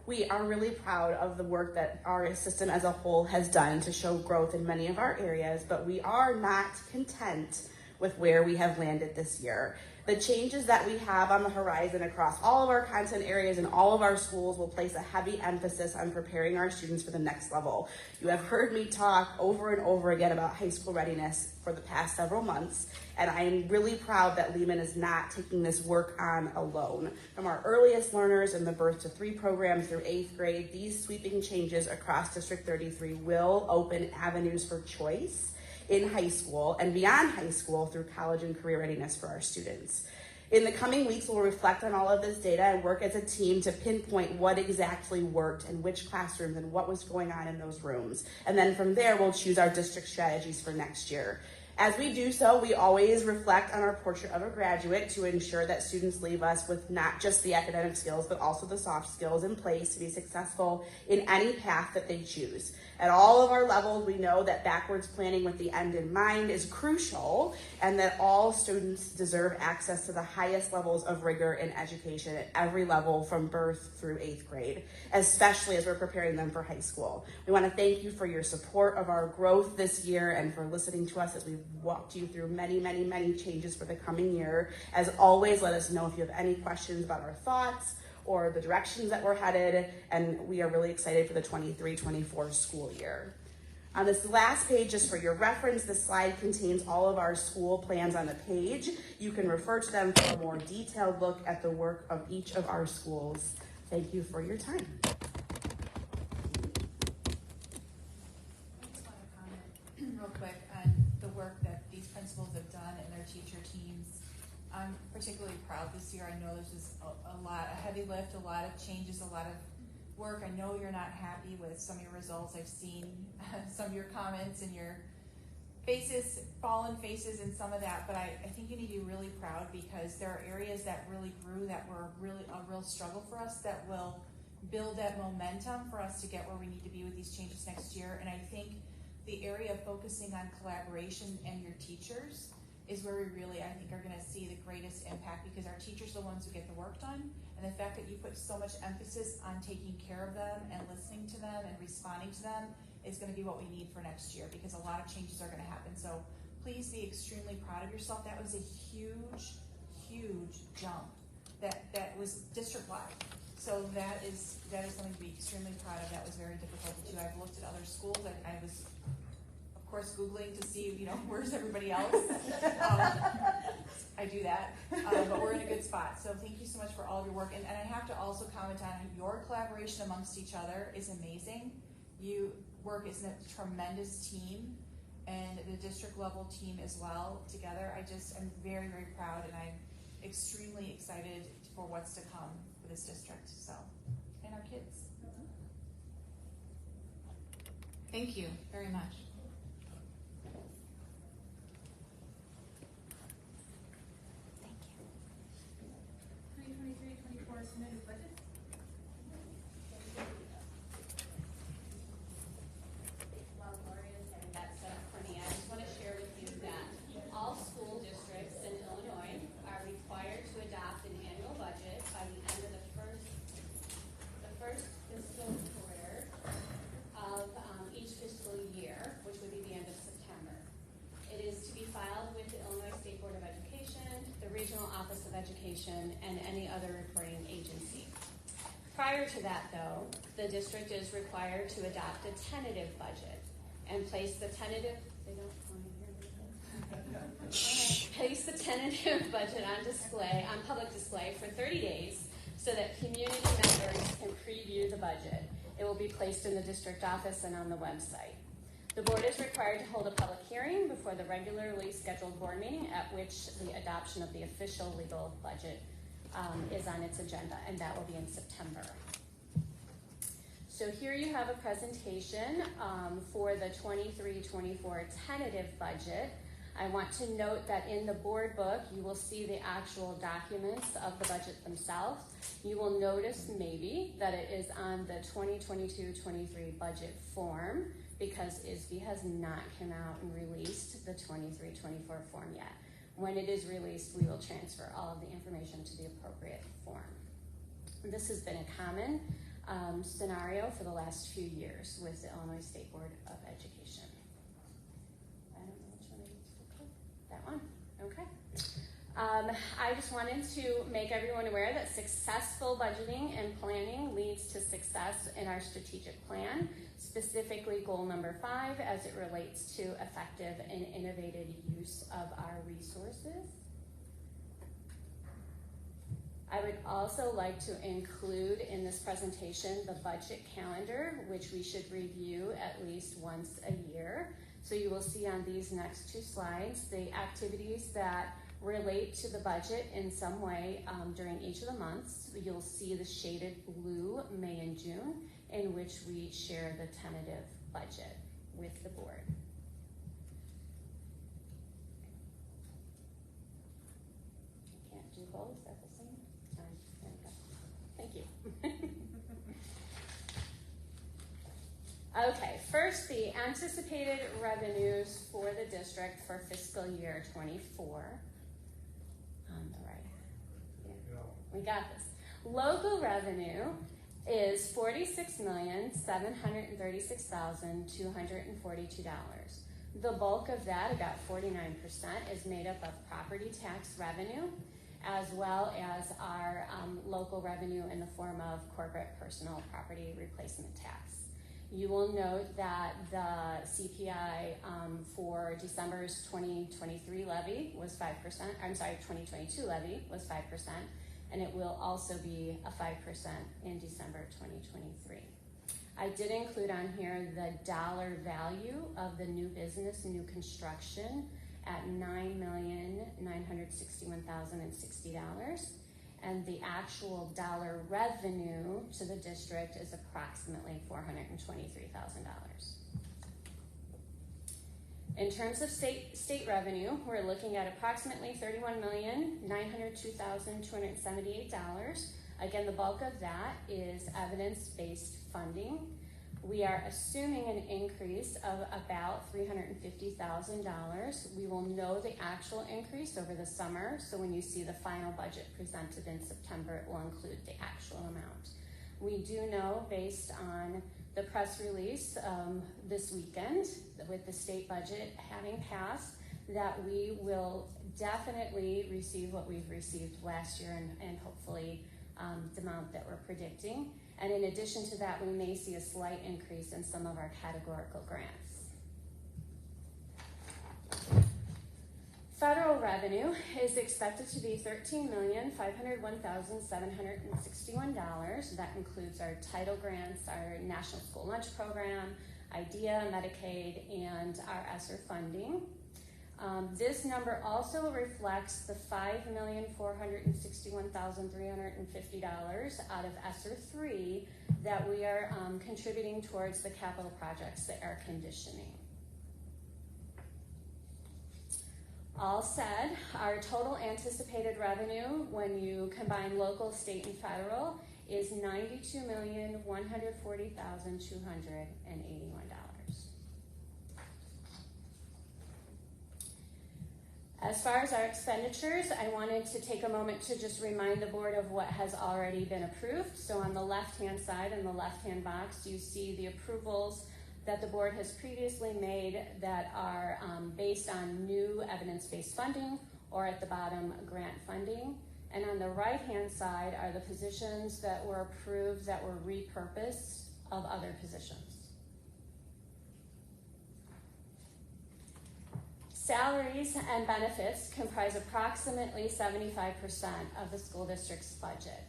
We are really proud of the work that our system as a whole has done to show growth in many of our areas, but we are not content with where we have landed this year. The changes that we have on the horizon across all of our content areas and all of our schools will place a heavy emphasis on preparing our students for the next level. You have heard me talk over and over again about high school readiness for the past several months, and I am really proud that Lehman is not taking this work on alone. From our earliest learners in the Birth to 3 program through 8th grade, these sweeping changes across District 33 will open avenues for choice in high school and beyond high school through college and career readiness for our students. In the coming weeks, we'll reflect on all of this data and work as a team to pinpoint what exactly worked in which classrooms and what was going on in those rooms. And then from there, we'll choose our district strategies for next year. As we do so, we always reflect on our portrait of a graduate to ensure that students leave us with not just the academic skills, but also the soft skills in place to be successful in any path that they choose. At all of our levels, we know that backwards planning with the end in mind is crucial, and that all students deserve access to the highest levels of rigor in education at every level from birth through 8th grade, especially as we're preparing them for high school. We want to thank you for your support of our growth this year and for listening to us as we've walked you through many, many, many changes for the coming year. As always, let us know if you have any questions about our thoughts or the directions that we're headed, and we are really excited for the 23-24 school year. On this last page, just for your reference, this slide contains all of our school plans on the page. You can refer to them for a more detailed look at the work of each of our schools. Thank you for your time. I just want to comment real quick on the work that these principals have done and their teacher teams. I'm particularly proud this year. I know this is a heavy lift, a lot of changes, a lot of work. I know you're not happy with some of your results. I've seen some of your comments and your faces, fallen faces and some of that, but I think you need to be really proud because there are areas that really grew that were really a real struggle for us that will build that momentum for us to get where we need to be with these changes next year. And I think the area of focusing on collaboration and your teachers is where we really, I think, are going to see the greatest impact because our teachers are the ones who get the work done. And the fact that you put so much emphasis on taking care of them and listening to them and responding to them is going to be what we need for next year because a lot of changes are going to happen. So please be extremely proud of yourself. That was a huge, huge jump that was district-wide. So that is something to be extremely proud of. That was very difficult to do. I've looked at other schools. I was, of course, Googling to see, where's everybody else? I do that, but we're in a good spot. So thank you so much for all of your work. And I have to also comment on your collaboration amongst each other is amazing. You work as a tremendous team and the district level team as well together. I'm very, very proud and I'm extremely excited for what's to come for this district, and our kids. Thank you very much. And any other reporting agency. Prior to that, though, the district is required to adopt a tentative budget and place the tentative budget on public display for 30 days so that community members can preview the budget. It will be placed in the district office and on the website. The board is required to hold a public hearing before the regularly scheduled board meeting at which the adoption of the official legal budget is on its agenda, and that will be in September. So here you have a presentation for the 23-24 tentative budget. I want to note that in the board book, you will see the actual documents of the budget themselves. You will notice maybe that it is on the 2022-23 budget form because ISB has not come out and released the 23-24 form yet. When it is released, we will transfer all of the information to the appropriate form. This has been a common scenario for the last few years with the Illinois State Board of Education. I don't know which one I used to click. That one? Okay. I just wanted to make everyone aware that successful budgeting and planning leads to success in our strategic plan, specifically goal number 5 as it relates to effective and innovative use of our resources. I would also like to include in this presentation the budget calendar, which we should review at least once a year. So you will see on these next 2 slides the activities that relate to the budget in some way during each of the months. You'll see the shaded blue May and June in which we share the tentative budget with the board. Okay, first the anticipated revenues for the district for fiscal year 24. On the right. Yeah. We got this. Local revenue is $46,736,242. The bulk of that, about 49%, is made up of property tax revenue, as well as our local revenue in the form of corporate personal property replacement tax. You will note that the CPI for December's 2023 levy was 5%, I'm sorry, 2022 levy was 5%, and it will also be a 5% in December 2023. I did include on here the dollar value of the new business, new construction at $9,961,060. And the actual dollar revenue to the district is approximately $423,000. In terms of state revenue, we're looking at approximately $31,902,278. Again, the bulk of that is evidence-based funding. We are assuming an increase of about $350,000. We will know the actual increase over the summer, so when you see the final budget presented in September, it will include the actual amount. We do know, based on the press release this weekend, with the state budget having passed, that we will definitely receive what we've received last year and hopefully the amount that we're predicting. And in addition to that, we may see a slight increase in some of our categorical grants. Federal revenue is expected to be $13,501,761. That includes our title grants, our National School Lunch Program, IDEA, Medicaid, and our ESSER funding. This number also reflects the $5,461,350 out of ESSER 3 that we are contributing towards the capital projects, the air conditioning. All said, our total anticipated revenue when you combine local, state, and federal is $92,140,281. As far as our expenditures, I wanted to take a moment to just remind the board of what has already been approved. So on the left-hand side, in the left-hand box, you see the approvals that the board has previously made that are based on new evidence-based funding, or at the bottom, grant funding. And on the right-hand side are the positions that were approved that were repurposed of other positions. Salaries and benefits comprise approximately 75% of the school district's budget.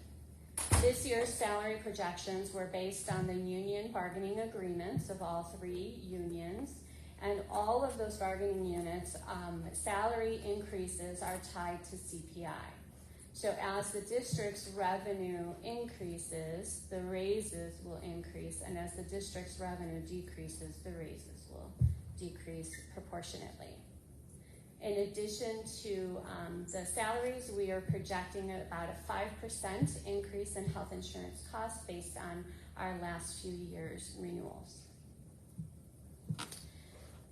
This year's salary projections were based on the union bargaining agreements of all three unions, and all of those bargaining units, salary increases are tied to CPI. So as the district's revenue increases, the raises will increase, and as the district's revenue decreases, the raises will decrease proportionately. In addition to the salaries, we are projecting about a 5% increase in health insurance costs based on our last few years' renewals.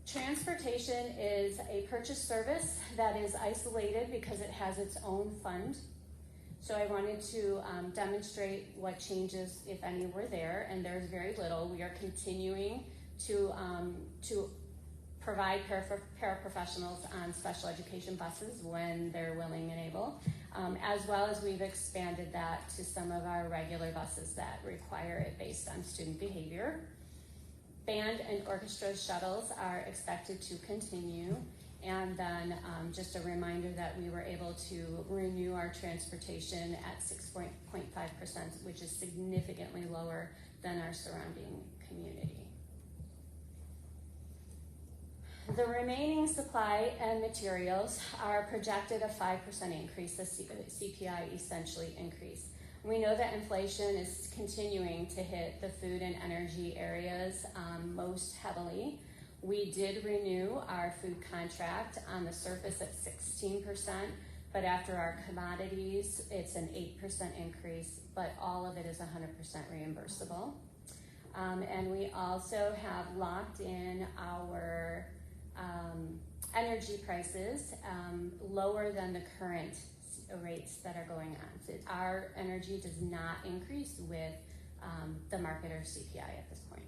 Transportation is a purchase service that is isolated because it has its own fund. So I wanted to demonstrate what changes, if any, were there, and there's very little. We are continuing to provide paraprofessionals on special education buses when they're willing and able, as well as we've expanded that to some of our regular buses that require it based on student behavior. Band and orchestra shuttles are expected to continue, and then just a reminder that we were able to renew our transportation at 6.5%, which is significantly lower than our surrounding community. The remaining supply and materials are projected a 5% increase, the CPI essentially increase. We know that inflation is continuing to hit the food and energy areas most heavily. We did renew our food contract on the surface at 16%, but after our commodities, it's an 8% increase, but all of it is 100% reimbursable. And we also have locked in our energy prices lower than the current rates that are going on. So our energy does not increase with the market or CPI at this point.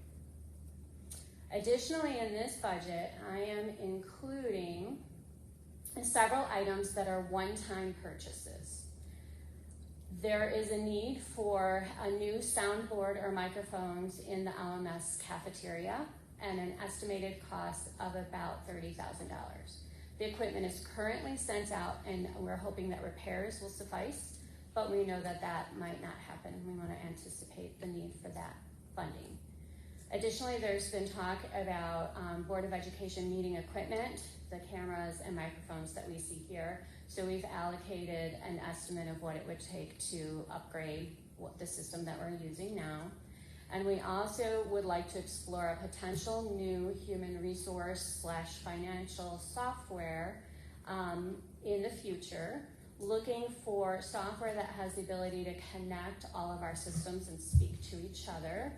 Additionally, in this budget, I am including several items that are one-time purchases. There is a need for a new soundboard or microphones in the LMS cafeteria and an estimated cost of about $30,000. The equipment is currently sent out and we're hoping that repairs will suffice, but we know that that might not happen. We want to anticipate the need for that funding. Additionally, there's been talk about Board of Education meeting equipment, the cameras and microphones that we see here. So we've allocated an estimate of what it would take to upgrade the system that we're using now. And we also would like to explore a potential new human resource / financial software in the future, looking for software that has the ability to connect all of our systems and speak to each other,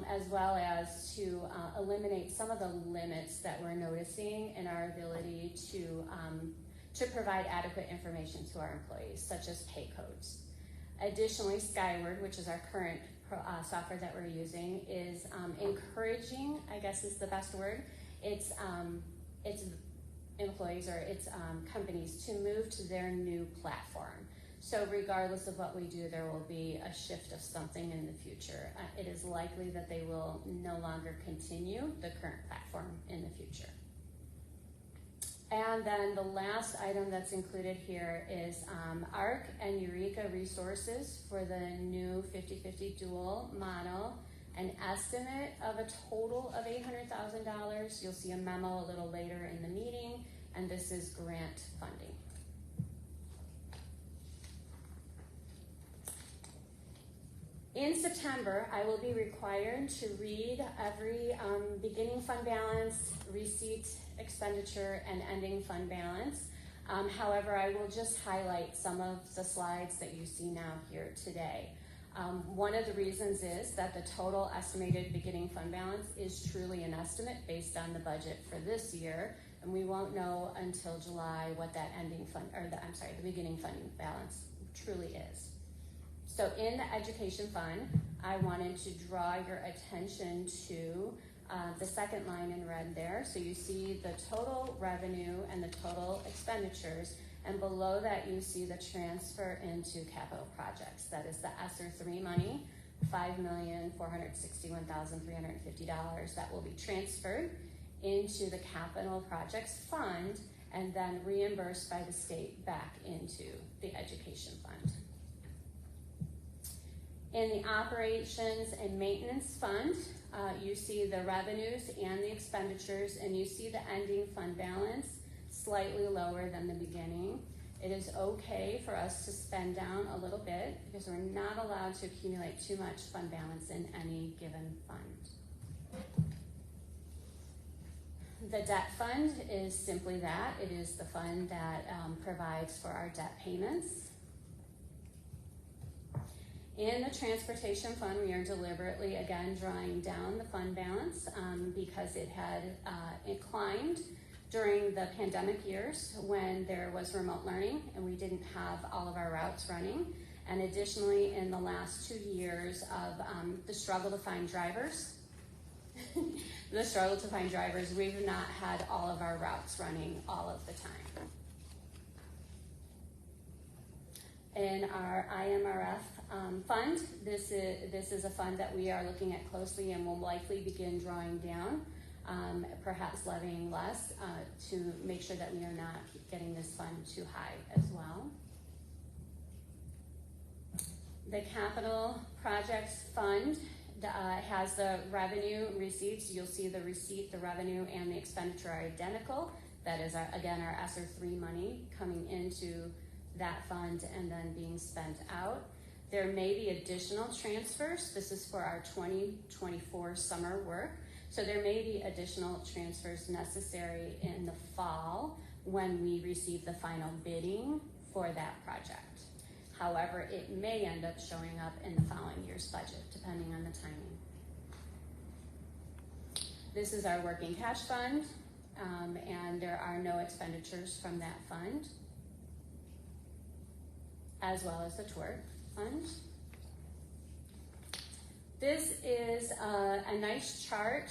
as well as to eliminate some of the limits that we're noticing in our ability to provide adequate information to our employees, such as pay codes. Additionally, Skyward, which is our current software that we're using, is encouraging, I guess is the best word, its employees or its companies to move to their new platform. So regardless of what we do, there will be a shift of something in the future. It is likely that they will no longer continue the current platform in the future. And then the last item that's included here is ARC and Eureka resources for the new 50/50 dual model, an estimate of a total of $800,000. You'll see a memo a little later in the meeting, and this is grant funding. In September, I will be required to read every beginning fund balance, receipt, expenditure, and ending fund balance. However, I will just highlight some of the slides that you see now here today. One of the reasons is that the total estimated beginning fund balance is truly an estimate based on the budget for this year, and we won't know until July what that ending fund, or the beginning fund balance truly is. So in the education fund, I wanted to draw your attention to the second line in red there. So you see the total revenue and the total expenditures, and below that you see the transfer into capital projects. That is the ESSER 3 money, $5,461,350 that will be transferred into the capital projects fund and then reimbursed by the state back into the education fund. In the operations and maintenance fund, you see the revenues and the expenditures, and you see the ending fund balance slightly lower than the beginning. It is okay for us to spend down a little bit because we're not allowed to accumulate too much fund balance in any given fund. The debt fund is simply that. It is the fund that provides for our debt payments. In the transportation fund, we are deliberately, again, drawing down the fund balance because it had climbed during the pandemic years when there was remote learning and we didn't have all of our routes running. And additionally, in the last 2 years of the struggle to find drivers, we've not had all of our routes running all of the time. In our IMRF fund, this is a fund that we are looking at closely and will likely begin drawing down, perhaps levying less to make sure that we are not getting this fund too high as well. The capital projects fund has the revenue receipts. You'll see the receipt, the revenue, and the expenditure are identical. That is, again, our ESSER 3 money coming into that fund and then being spent out. There may be additional transfers. This is for our 2024 summer work. So there may be additional transfers necessary in the fall when we receive the final bidding for that project. However, it may end up showing up in the following year's budget, depending on the timing. This is our working cash fund, and there are no expenditures from that fund, as well as the tort fund. This is a nice chart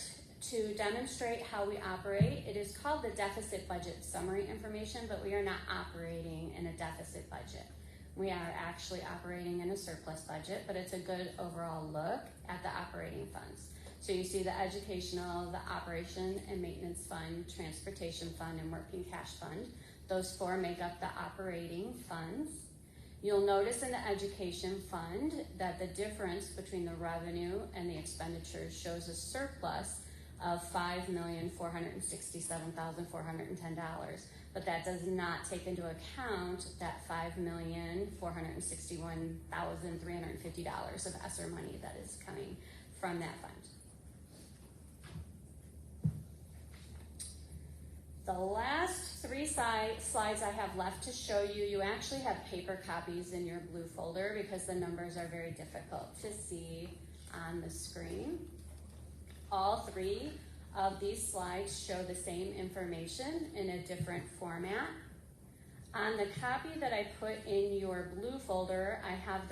to demonstrate how we operate. It is called the deficit budget summary information, but we are not operating in a deficit budget. We are actually operating in a surplus budget, but it's a good overall look at the operating funds. So you see the educational, the operation and maintenance fund, transportation fund, and working cash fund. Those four make up the operating funds. You'll notice in the education fund that the difference between the revenue and the expenditures shows a surplus of $5,467,410, but that does not take into account that $5,461,350 of ESSER money that is coming from that fund. The last three slides I have left to show you, you actually have paper copies in your blue folder because the numbers are very difficult to see on the screen. All three of these slides show the same information in a different format. On the copy that I put in your blue folder, I have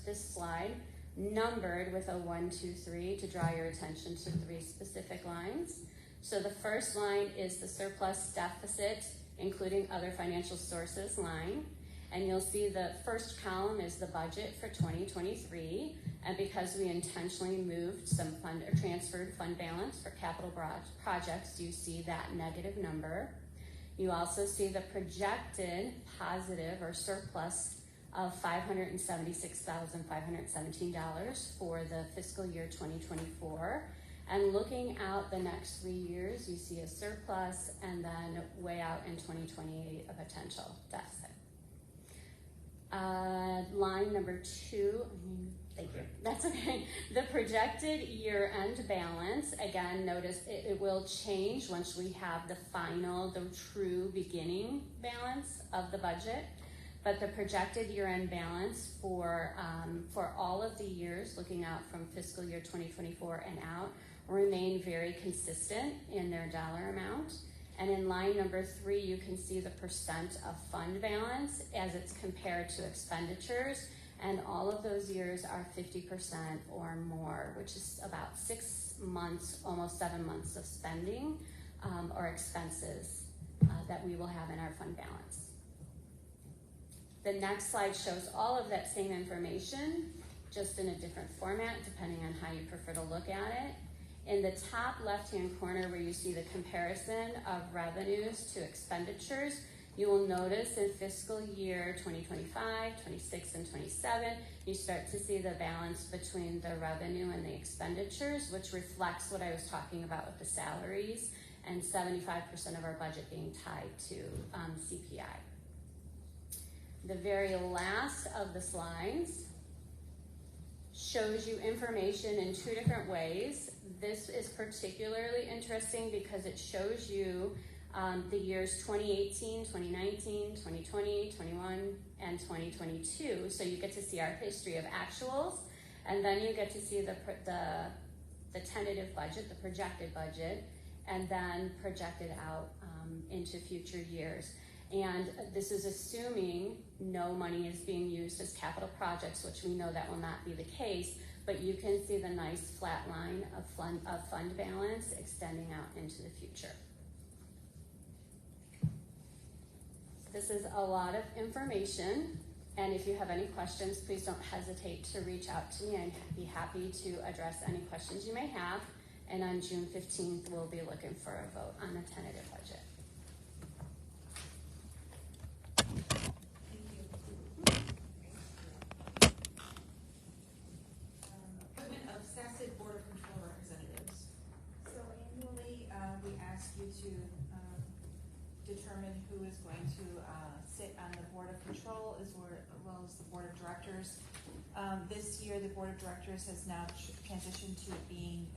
this slide numbered with a 1, 2, 3 to draw your attention to 3 specific lines. So the first line is the surplus deficit, including other financial sources line. And you'll see the first column is the budget for 2023. And because we intentionally moved some fund or transferred fund balance for capital projects, you see that negative number. You also see the projected positive or surplus of $576,517 for the fiscal year 2024. And looking out the next 3 years, you see a surplus, and then way out in 2028, a potential deficit. Line number 2, thank you, that's okay. The projected year-end balance, again, notice it will change once we have the true beginning balance of the budget. But the projected year-end balance for all of the years, looking out from fiscal year 2024 and out, remain very consistent in their dollar amount. And in line number 3, you can see the percent of fund balance as it's compared to expenditures. And all of those years are 50% or more, which is about 6 months, almost 7 months of spending or expenses that we will have in our fund balance. The next slide shows all of that same information, just in a different format, depending on how you prefer to look at it. In the top left-hand corner where you see the comparison of revenues to expenditures, you will notice in fiscal year 2025, 26, and 27, you start to see the balance between the revenue and the expenditures, which reflects what I was talking about with the salaries and 75% of our budget being tied to CPI. The very last of the slides shows you information in 2 different ways. This is particularly interesting because it shows you the years 2018, 2019, 2020, 21, and 2022. So you get to see our history of actuals, and then you get to see the tentative budget, the projected budget, and then projected out into future years. And this is assuming no money is being used as capital projects, which we know that will not be the case, but you can see the nice flat line of fund balance extending out into the future. This is a lot of information, and if you have any questions, please don't hesitate to reach out to me. I'd be happy to address any questions you may have, and on June 15th, we'll be looking for a vote on the tentative budget. Determine who is going to sit on the Board of Control as well as the Board of Directors. This year, the Board of Directors has now transitioned to being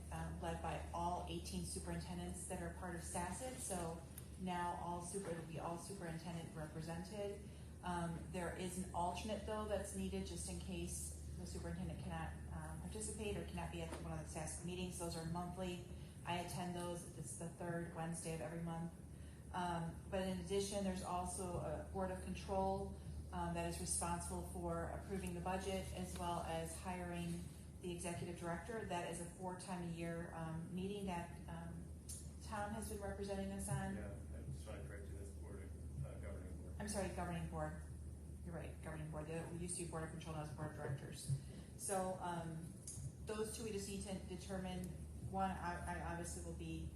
led by all 18 superintendents that are part of SACIT. So now it'll be all superintendent represented. There is an alternate though that's needed just in case the superintendent cannot participate or cannot be at one of the SACIT meetings. Those are monthly. I attend those. It's the third Wednesday of every month. But in addition, there's also a board of control that is responsible for approving the budget as well as hiring the executive director. That is a 4-time-a-year meeting that Tom has been representing us on. Yeah, I'm just trying to correct you, that's board of, governing board. I'm sorry, governing board. You're right, governing board. We used to be board of control, now it's board of directors. So those two we just need to determine. One, I obviously will be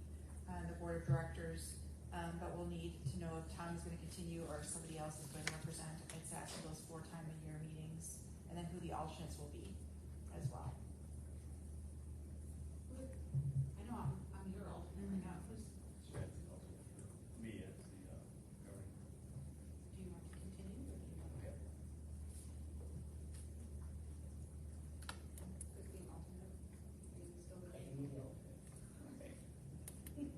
the board of directors, but we'll need to know if Tom is going to continue or if somebody else is going to represent exactly those 4-time-a-year meetings, and then who the alternates will be as well. I know I'm your alternate right now. Me as the governing. Do you want to continue or do you want to? Okay. Chris being alternate? Are you still good? I can be the alternate. Okay. Okay,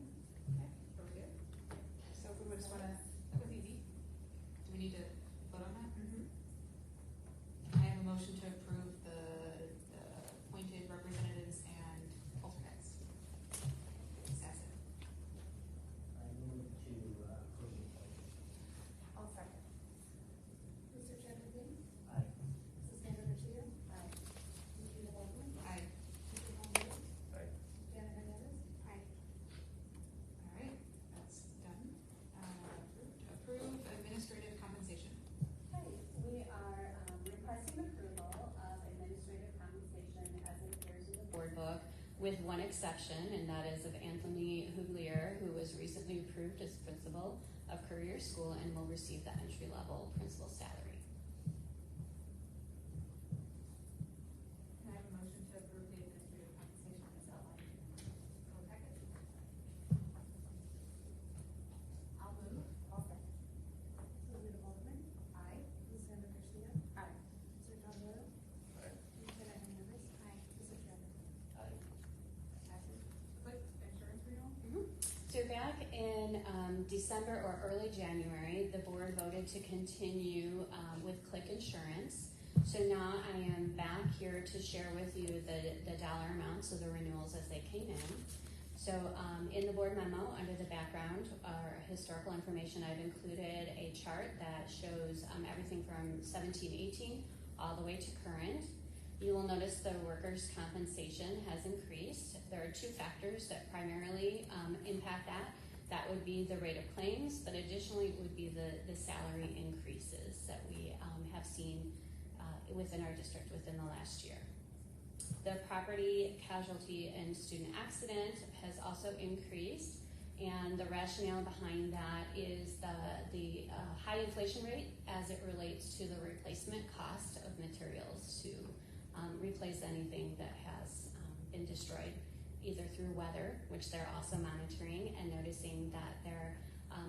we're good. So if we just want to, That was easy. Do we need to vote on that? mm-hmm. I have a motion to approve the appointed representatives and alternates. Hacer. I move to approve the budget. I'll second. Mr. Chairman Green? Aye. Mrs. Sandra Garcia? Aye. Ms. Rita Baldwin? Aye. Mr. Tom Lewis? Aye. Janet Hernandez? Aye. All right, that's done. Approve administrative compensation. Okay, we are requesting approval of administrative compensation as it appears in the board book, with one exception, and that is of Anthony Huglier, who was recently approved as principal of Courier School and will receive the entry-level principal salary. Can I have a motion to approve the administrative compensation as outlined in the packet? I'll move. I'll second. Ms. Rita Baldwin? Aye. Ms. Sandra Garcia? Aye. Mr. Tom Lewis? Aye. Ms. Janet Hernandez? Aye. Mr. Chairman? Aye. Passes. Quick insurance renewal? So back in December or early January, the board voted to continue with Click Insurance. So now I am back here to share with you the dollar amounts of the renewals as they came in. So in the board memo, under the background or historical information, I've included a chart that shows everything from 17-18 all the way to current. You will notice the workers' compensation has increased. There are two factors that primarily impact that. That would be the rate of claims, but additionally it would be the salary increases that we have seen within our district within the last year. The property, casualty, and student accident has also increased, and the rationale behind that is the high inflation rate as it relates to the replacement cost of materials to replace anything that has been destroyed either through weather, which they're also monitoring and noticing that there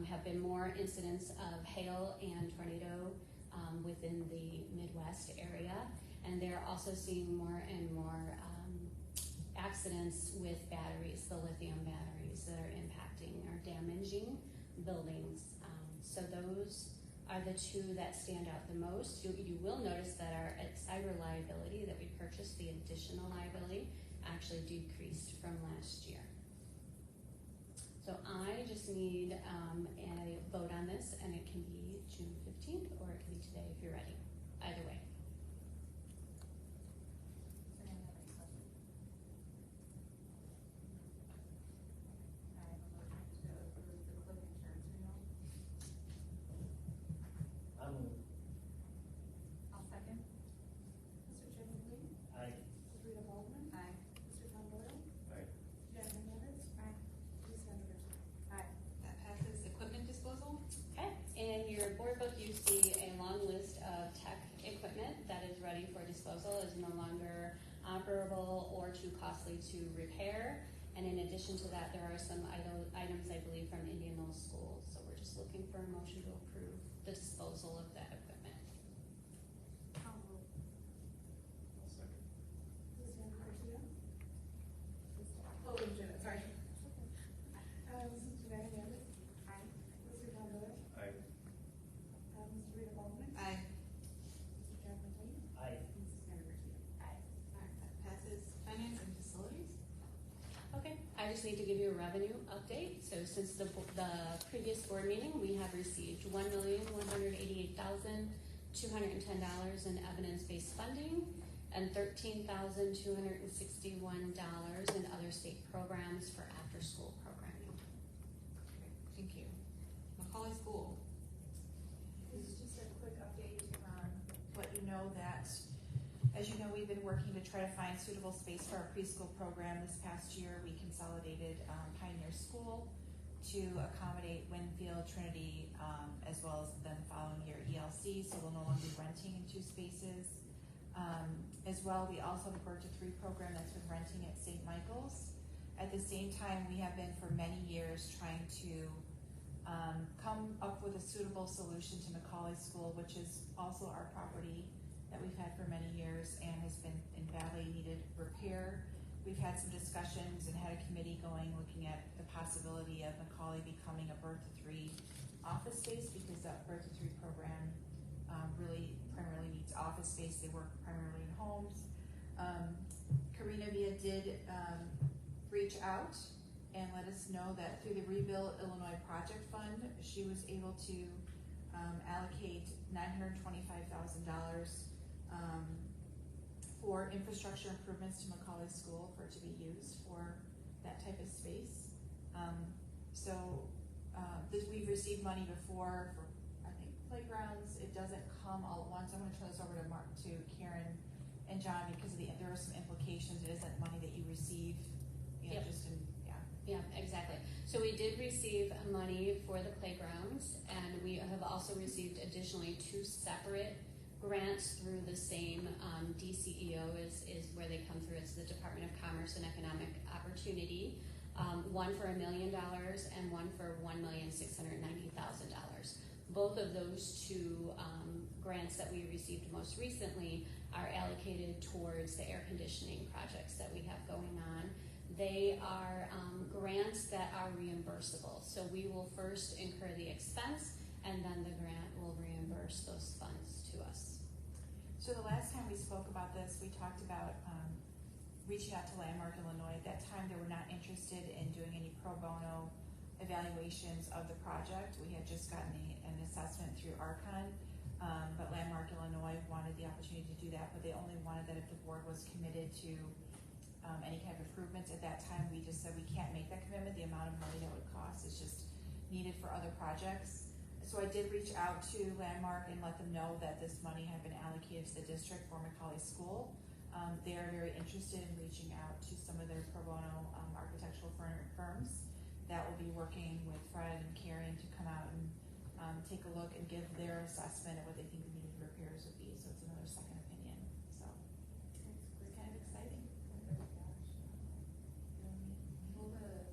have been more incidents of hail and tornado within the Midwest area, and they're also seeing more and more accidents with batteries, the lithium batteries that are impacting or damaging buildings. So those are the two that stand out the most. You will notice that our cyber liability that we purchased, the additional liability, actually decreased from last year. So I just need a vote on this, and it can be June 15th or it can be today if you're ready. Either way. I move. I'll second. Mr. Chairman Green? Aye. Ms. Rita Baldwin? Aye. Mr. Tom Lewis? Aye. Janet Hernandez? Aye. Ms. Sandra Garcia? Aye. That passes. Equipment disposal? Okay, in your board book you see a long list of tech equipment that is ready for disposal, is no longer operable or too costly to repair. And in addition to that, there are some items, I believe, from Indian Middle School. So we're just looking for a motion to approve the disposal of that equipment. I'll move. I'll second. Ms. Sandra Garcia? Oh, Janet, sorry. Mrs. Janet Hernandez? Aye. Mr. Tom Lewis? Aye. Ms. Rita Baldwin? Aye. Mr. Chairman Green? Aye. Mrs. Sandra Garcia? Aye. All right, that passes. Finance and facilities? Okay, I just need to give you a revenue update. So since the previous board meeting, we have received $1,188,210 in evidence-based funding and $13,261 in other state programs for after-school programming. Thank you. Macaulay School. This is just a quick update let you know that, as you know, we've been working to try to find suitable space for our preschool program. This past year, we consolidated Pioneer School to accommodate Winfield, Trinity, as well as then following year ELC, so we'll no longer be renting in 2 spaces. As well, we also have a Birth to 3 program that's been renting at St. Michael's. At the same time, we have been for many years trying to come up with a suitable solution to Macaulay School, which is also our property that we've had for many years and has been in badly needed repair. We've had some discussions and had a committee going looking at the possibility of Macaulay becoming a Birth to 3 office space, because that Birth to 3 program really primarily needs office space. They work primarily in homes. Karina Villa did reach out and let us know that through the Rebuild Illinois Project Fund, she was able to allocate $925,000 for infrastructure improvements to Macaulay School for it to be used for that type of space. We've received money before for, I think, playgrounds. It doesn't come all at once. I'm going to turn this over to Karen and John, because there are some implications. It isn't money that you receive, Yep. just in, Yeah, exactly. So we did receive money for the playgrounds, and we have also received additionally 2 separate grants through the same DCEO is where they come through. It's the Department of Commerce and Economic Opportunity. One for $1 million and one for $1,690,000. Both of those 2 grants that we received most recently are allocated towards the air conditioning projects that we have going on. They are grants that are reimbursable. So we will first incur the expense, and then the grant will reimburse those funds to us. So the last time we spoke about this, we talked about reaching out to Landmark Illinois. At that time, they were not interested in doing any pro bono evaluations of the project. We had just gotten an assessment through Archon, but Landmark Illinois wanted the opportunity to do that, but they only wanted that if the board was committed to any kind of improvements. At that time, we just said we can't make that commitment. The amount of money that would cost is just needed for other projects. So I did reach out to Landmark and let them know that this money had been allocated to the district for Macaulay School. They are very interested in reaching out to some of their pro bono architectural firms that will be working with Fred and Karen to come out and take a look and give their assessment of what they think the needed repairs would be. So it's another second opinion. So it's kind of exciting. Will the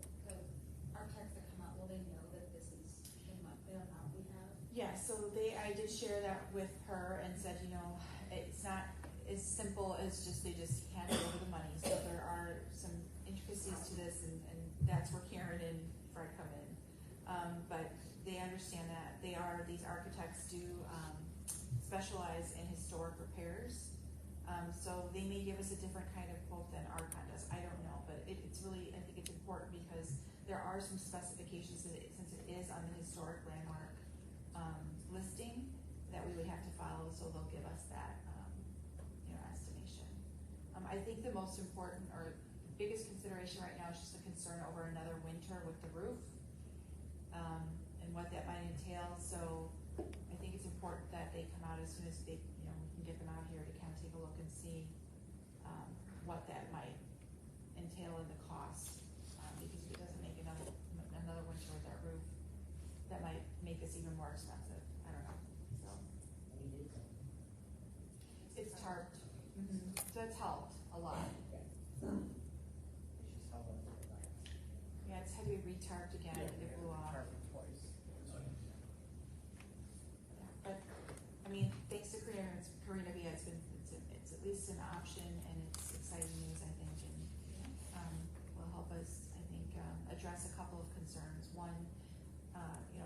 architects that come out, will they know that this is the amount we have? Yeah, so I did share that with her and said, it's not as simple as they just hand over the money. So there are some intricacies to this, and that's where Karen and Fred come in. But they understand that these architects do specialize in historic repairs. So they may give us a different kind of quote than Archon does. I don't know, but it's really, I think it's important because there are some specifications since it is on the historic landmark listing that we would have to follow, so they'll give us that estimation. I think the most important or biggest consideration right now is just a concern over another winter with the roof and what that might entail. So I think it's important that they come out as soon as we can get them out here to kind of take a look and see what that might entail in the cost. Because if it doesn't make another winter with that roof, that might make this even more expensive. I don't know. So it's tarped. So it's helped a lot. Yeah, it's had to be re-tarped again. It blew off. Yeah, but I mean, thanks to Karina Villa, it's at least an option, and it's exciting news, I think, and will help us, I think, address a couple of concerns. One,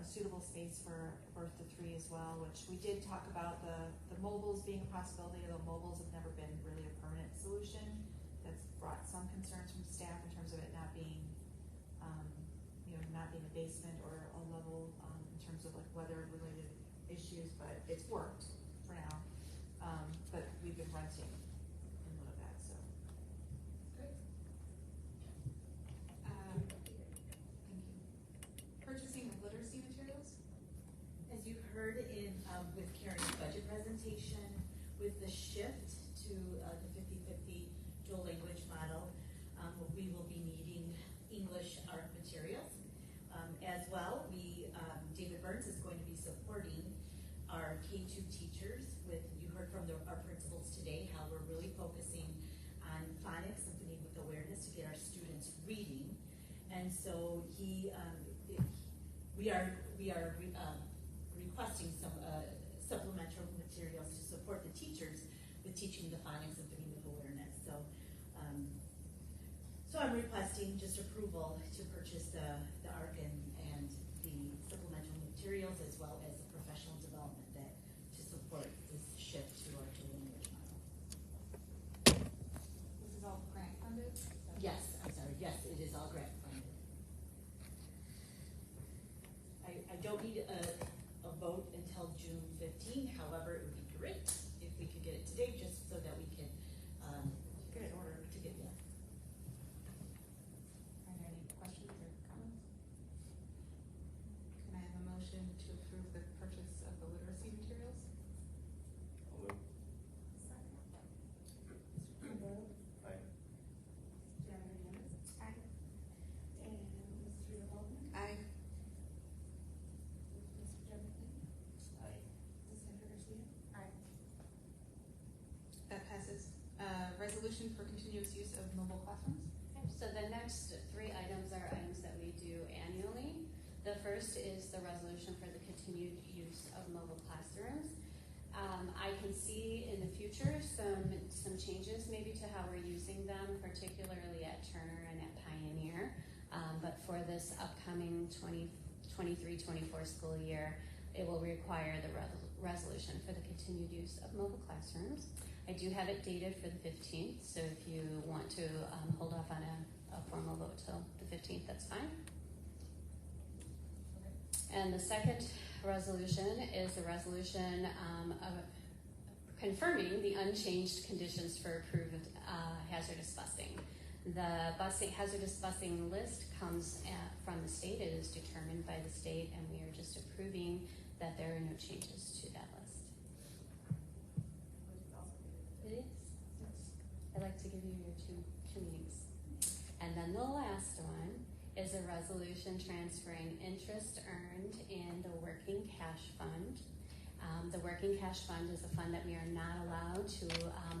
suitable space for Birth to 3 as well, which we did talk about the mobiles being a possibility, although mobiles have never been really a permanent solution. That's brought some concerns from staff in terms of it not being weather-related issues, but it's worked for now. But we've been renting in lieu of that, so. Great. Thank you. Purchasing of literacy materials? As you've heard with Karen's budget presentation, with the shift to the 50-50 dual language model, we will be needing English art materials. As well, David Burns is going to be supporting our K-2 teachers with, you heard from our principals today, how we're really focusing on phonics and phonemic awareness to get our students reading. And so we are requesting some supplemental materials to support the teachers with teaching the phonics and phonemic awareness. So I'm requesting just approval to purchase the ARC and the supplemental materials, as well as the professional development to support this shift to our dual language model. This is all grant funded? Yes, I'm sorry. Yes, it is all grant funded. I don't need a vote until June 15. However, it would be great if we could get it today, just so that we can get it ordered to get there. Are there any questions or comments? Can I have a motion to approve the purchase of the literacy materials? I'll move. Mr. Campbell? Aye. Jan Hernandez? Aye. And Mrs. Rita Waldman? Aye. Mr. Joe McLean? Aye. Ms. Sandra Garcia? Aye. That passes. Resolution for continuous use of mobile classrooms? So the next three items are items that we do annually. The first is the resolution for the continued use of mobile classrooms. I can see in the future some changes maybe to how we're using them, particularly at Turner and at Pioneer. But for this upcoming 2023-24 school year, it will require the resolution for the continued use of mobile classrooms. I do have it dated for the 15th, so if you want to hold off on a formal vote till the 15th, that's fine. And the second resolution is a resolution of confirming the unchanged conditions for approved hazardous busing. The hazardous busing list comes from the state. It is determined by the state, and we are just approving that there are no changes to that list. It is. I like to give you your two meetings. And then the last one is a resolution transferring interest earned in the working cash fund. The working cash fund is a fund that we are not allowed to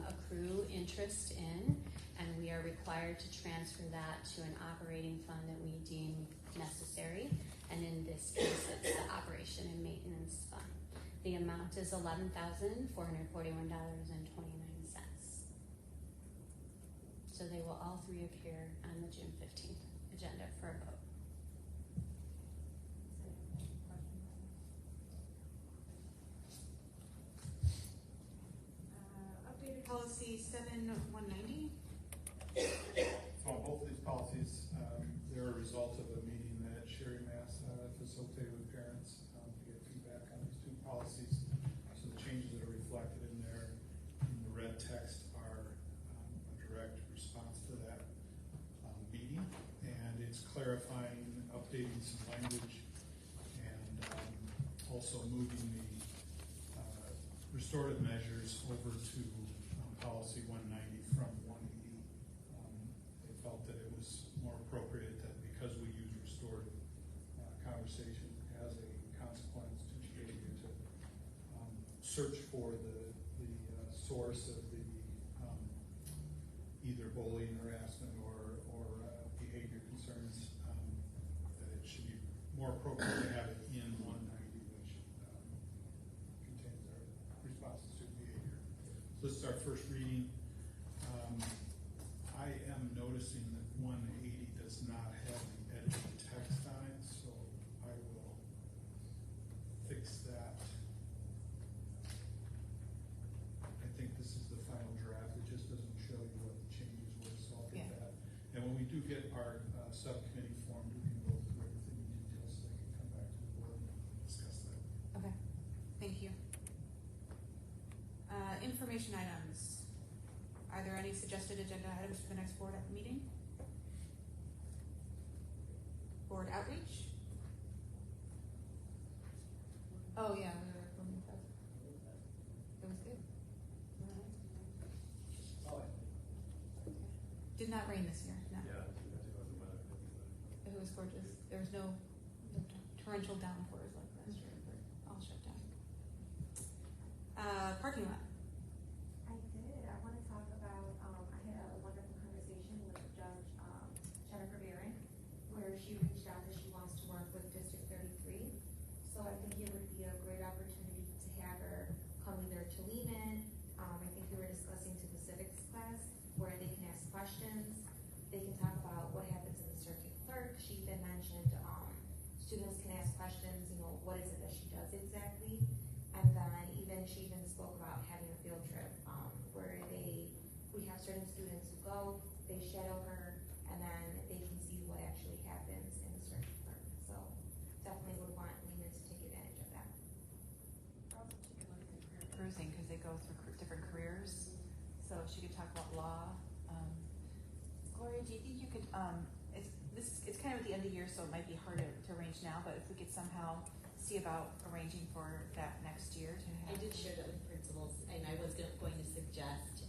accrue interest in, and we are required to transfer that to an operating fund that we deem necessary. And in this case, it's the operation and maintenance fund. The amount is $11,441.29. So they will all three appear on the June 15th agenda for a vote. Updated policy 7190. So on both of these policies, they're a result of a meeting that Sherry Mass facilitated with parents to get feedback on these two policies. So the changes that are reflected in there in the red text are a direct response to that meeting, and it's clarifying, updating some language, and also moving the restorative measures over to policy 190 from 180. They felt that it was more appropriate that because we use restorative conversation as a consequence to behavior to search for the source of the either bullying, harassment, or behavior concerns, that it should be more appropriate to have it in 190, which contains our responses to behavior. So this is our first reading. I am noticing that 180 does not have the edited text on it, so I will fix that. I think this is the final draft. It just doesn't show you what the changes were, so I'll get that. And when we do get our subcommittee formed, we can go through everything in detail so they can come back to the board and discuss that. Are there any suggested agenda items for the next board meeting? Board outreach? Oh yeah, we were filming that. It was good. Did not rain this year, no. It was gorgeous. There was no torrential downpours like last year, but all shut down. Parking lot. I did. I want to talk about, I had a wonderful conversation with Judge Jennifer Barron, where she reached out that she wants to work with District 33. So I think it would be a great opportunity to have her come either to Lehman. I think we were discussing to the civics class where they can ask questions. They can talk about what happens in the circuit clerk. She even mentioned students can ask questions, what is it that she does exactly? And then she even spoke about having a field trip where we have certain students who go, they shadow her, and then they can see what actually happens in the circuit clerk. So definitely would want Lehman to take advantage of that. Cruising, because they go through different careers. So she could talk about law. Gloria, do you think you could, it's kind of at the end of the year, so it might be hard to arrange now, but if we could somehow see about arranging for that next year to have. I did share that with principals, and I was going to suggest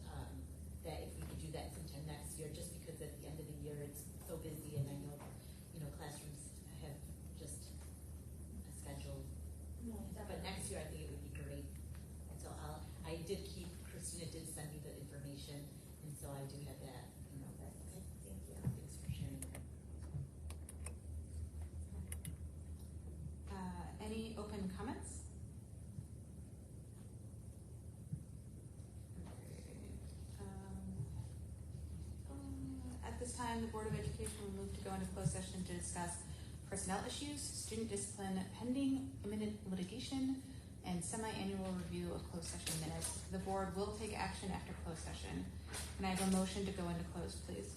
that if we could do that sometime next year, just because at the end of the year it's so busy, and I know classrooms have just a schedule. But next year I think it would be great. And so I did keep, Christina did send me the information, and so I do have that. Okay, thank you. Thanks for sharing. Any open comments? At this time, the Board of Education will move to go into closed session to discuss personnel issues, student discipline, pending imminent litigation, and semi-annual review of closed session minutes. The board will take action after closed session. Can I have a motion to go into closed, please?